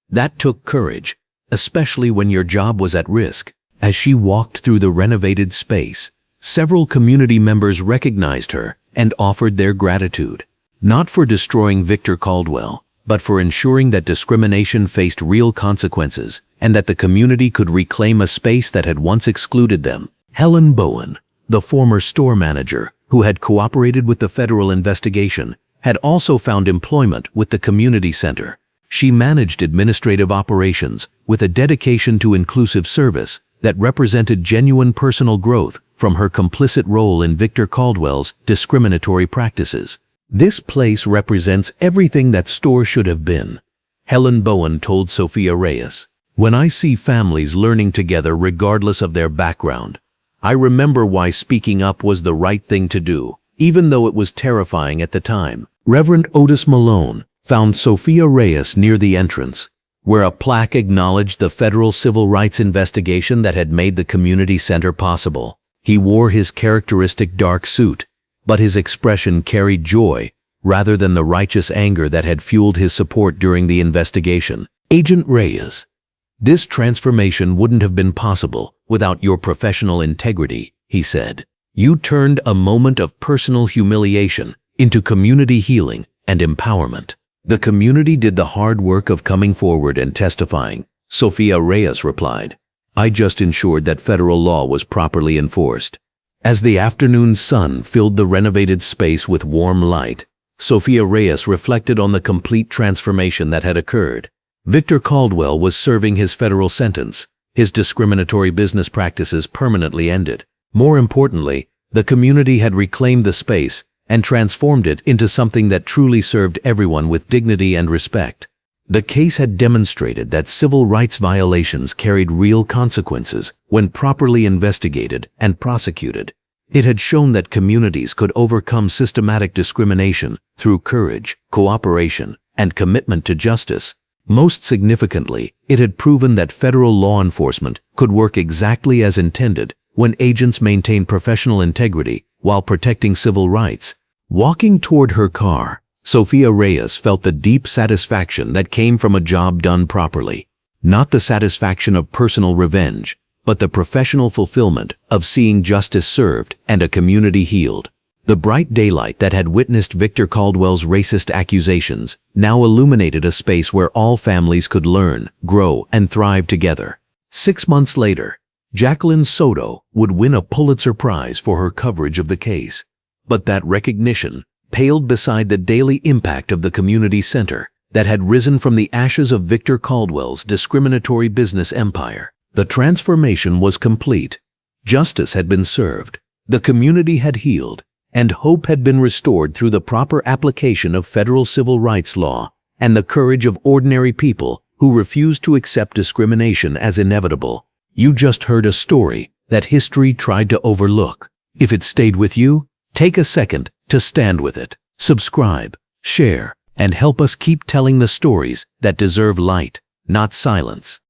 "That took courage, especially when your job was at risk." As she walked through the renovated space, several community members recognized her and offered their gratitude, not for destroying Victor Caldwell, but for ensuring that discrimination faced real consequences and that the community could reclaim a space that had once excluded them. Helen Bowen, the former store manager who had cooperated with the federal investigation, had also found employment with the community center. She managed administrative operations with a dedication to inclusive service that represented genuine personal growth from her complicit role in Victor Caldwell's discriminatory practices. "This place represents everything that store should have been," Helen Bowen told Sofia Reyes. "When I see families learning together regardless of their background, I remember why speaking up was the right thing to do, even though it was terrifying at the time." Reverend Otis Malone found Sofia Reyes near the entrance, where a plaque acknowledged the federal civil rights investigation that had made the community center possible. He wore his characteristic dark suit, but his expression carried joy rather than the righteous anger that had fueled his support during the investigation. "Agent Reyes, this transformation wouldn't have been possible without your professional integrity," he said. "You turned a moment of personal humiliation into community healing and empowerment." "The community did the hard work of coming forward and testifying," Sofia Reyes replied. "I just ensured that federal law was properly enforced." As the afternoon sun filled the renovated space with warm light, Sofia Reyes reflected on the complete transformation that had occurred. Victor Caldwell was serving his federal sentence. His discriminatory business practices permanently ended. More importantly, the community had reclaimed the space and transformed it into something that truly served everyone with dignity and respect. The case had demonstrated that civil rights violations carried real consequences when properly investigated and prosecuted. It had shown that communities could overcome systematic discrimination through courage, cooperation, and commitment to justice. Most significantly, it had proven that federal law enforcement could work exactly as intended when agents maintained professional integrity while protecting civil rights. Walking toward her car, Sofia Reyes felt the deep satisfaction that came from a job done properly. Not the satisfaction of personal revenge, but the professional fulfillment of seeing justice served and a community healed. The bright daylight that had witnessed Victor Caldwell's racist accusations now illuminated a space where all families could learn, grow, and thrive together. 6 months later, Jacqueline Soto would win a Pulitzer Prize for her coverage of the case. But that recognition paled beside the daily impact of the community center that had risen from the ashes of Victor Caldwell's discriminatory business empire. The transformation was complete. Justice had been served, the community had healed, and hope had been restored through the proper application of federal civil rights law and the courage of ordinary people who refused to accept discrimination as inevitable. You just heard a story that history tried to overlook. If it stayed with you, take a second to stand with it. Subscribe, share, and help us keep telling the stories that deserve light, not silence.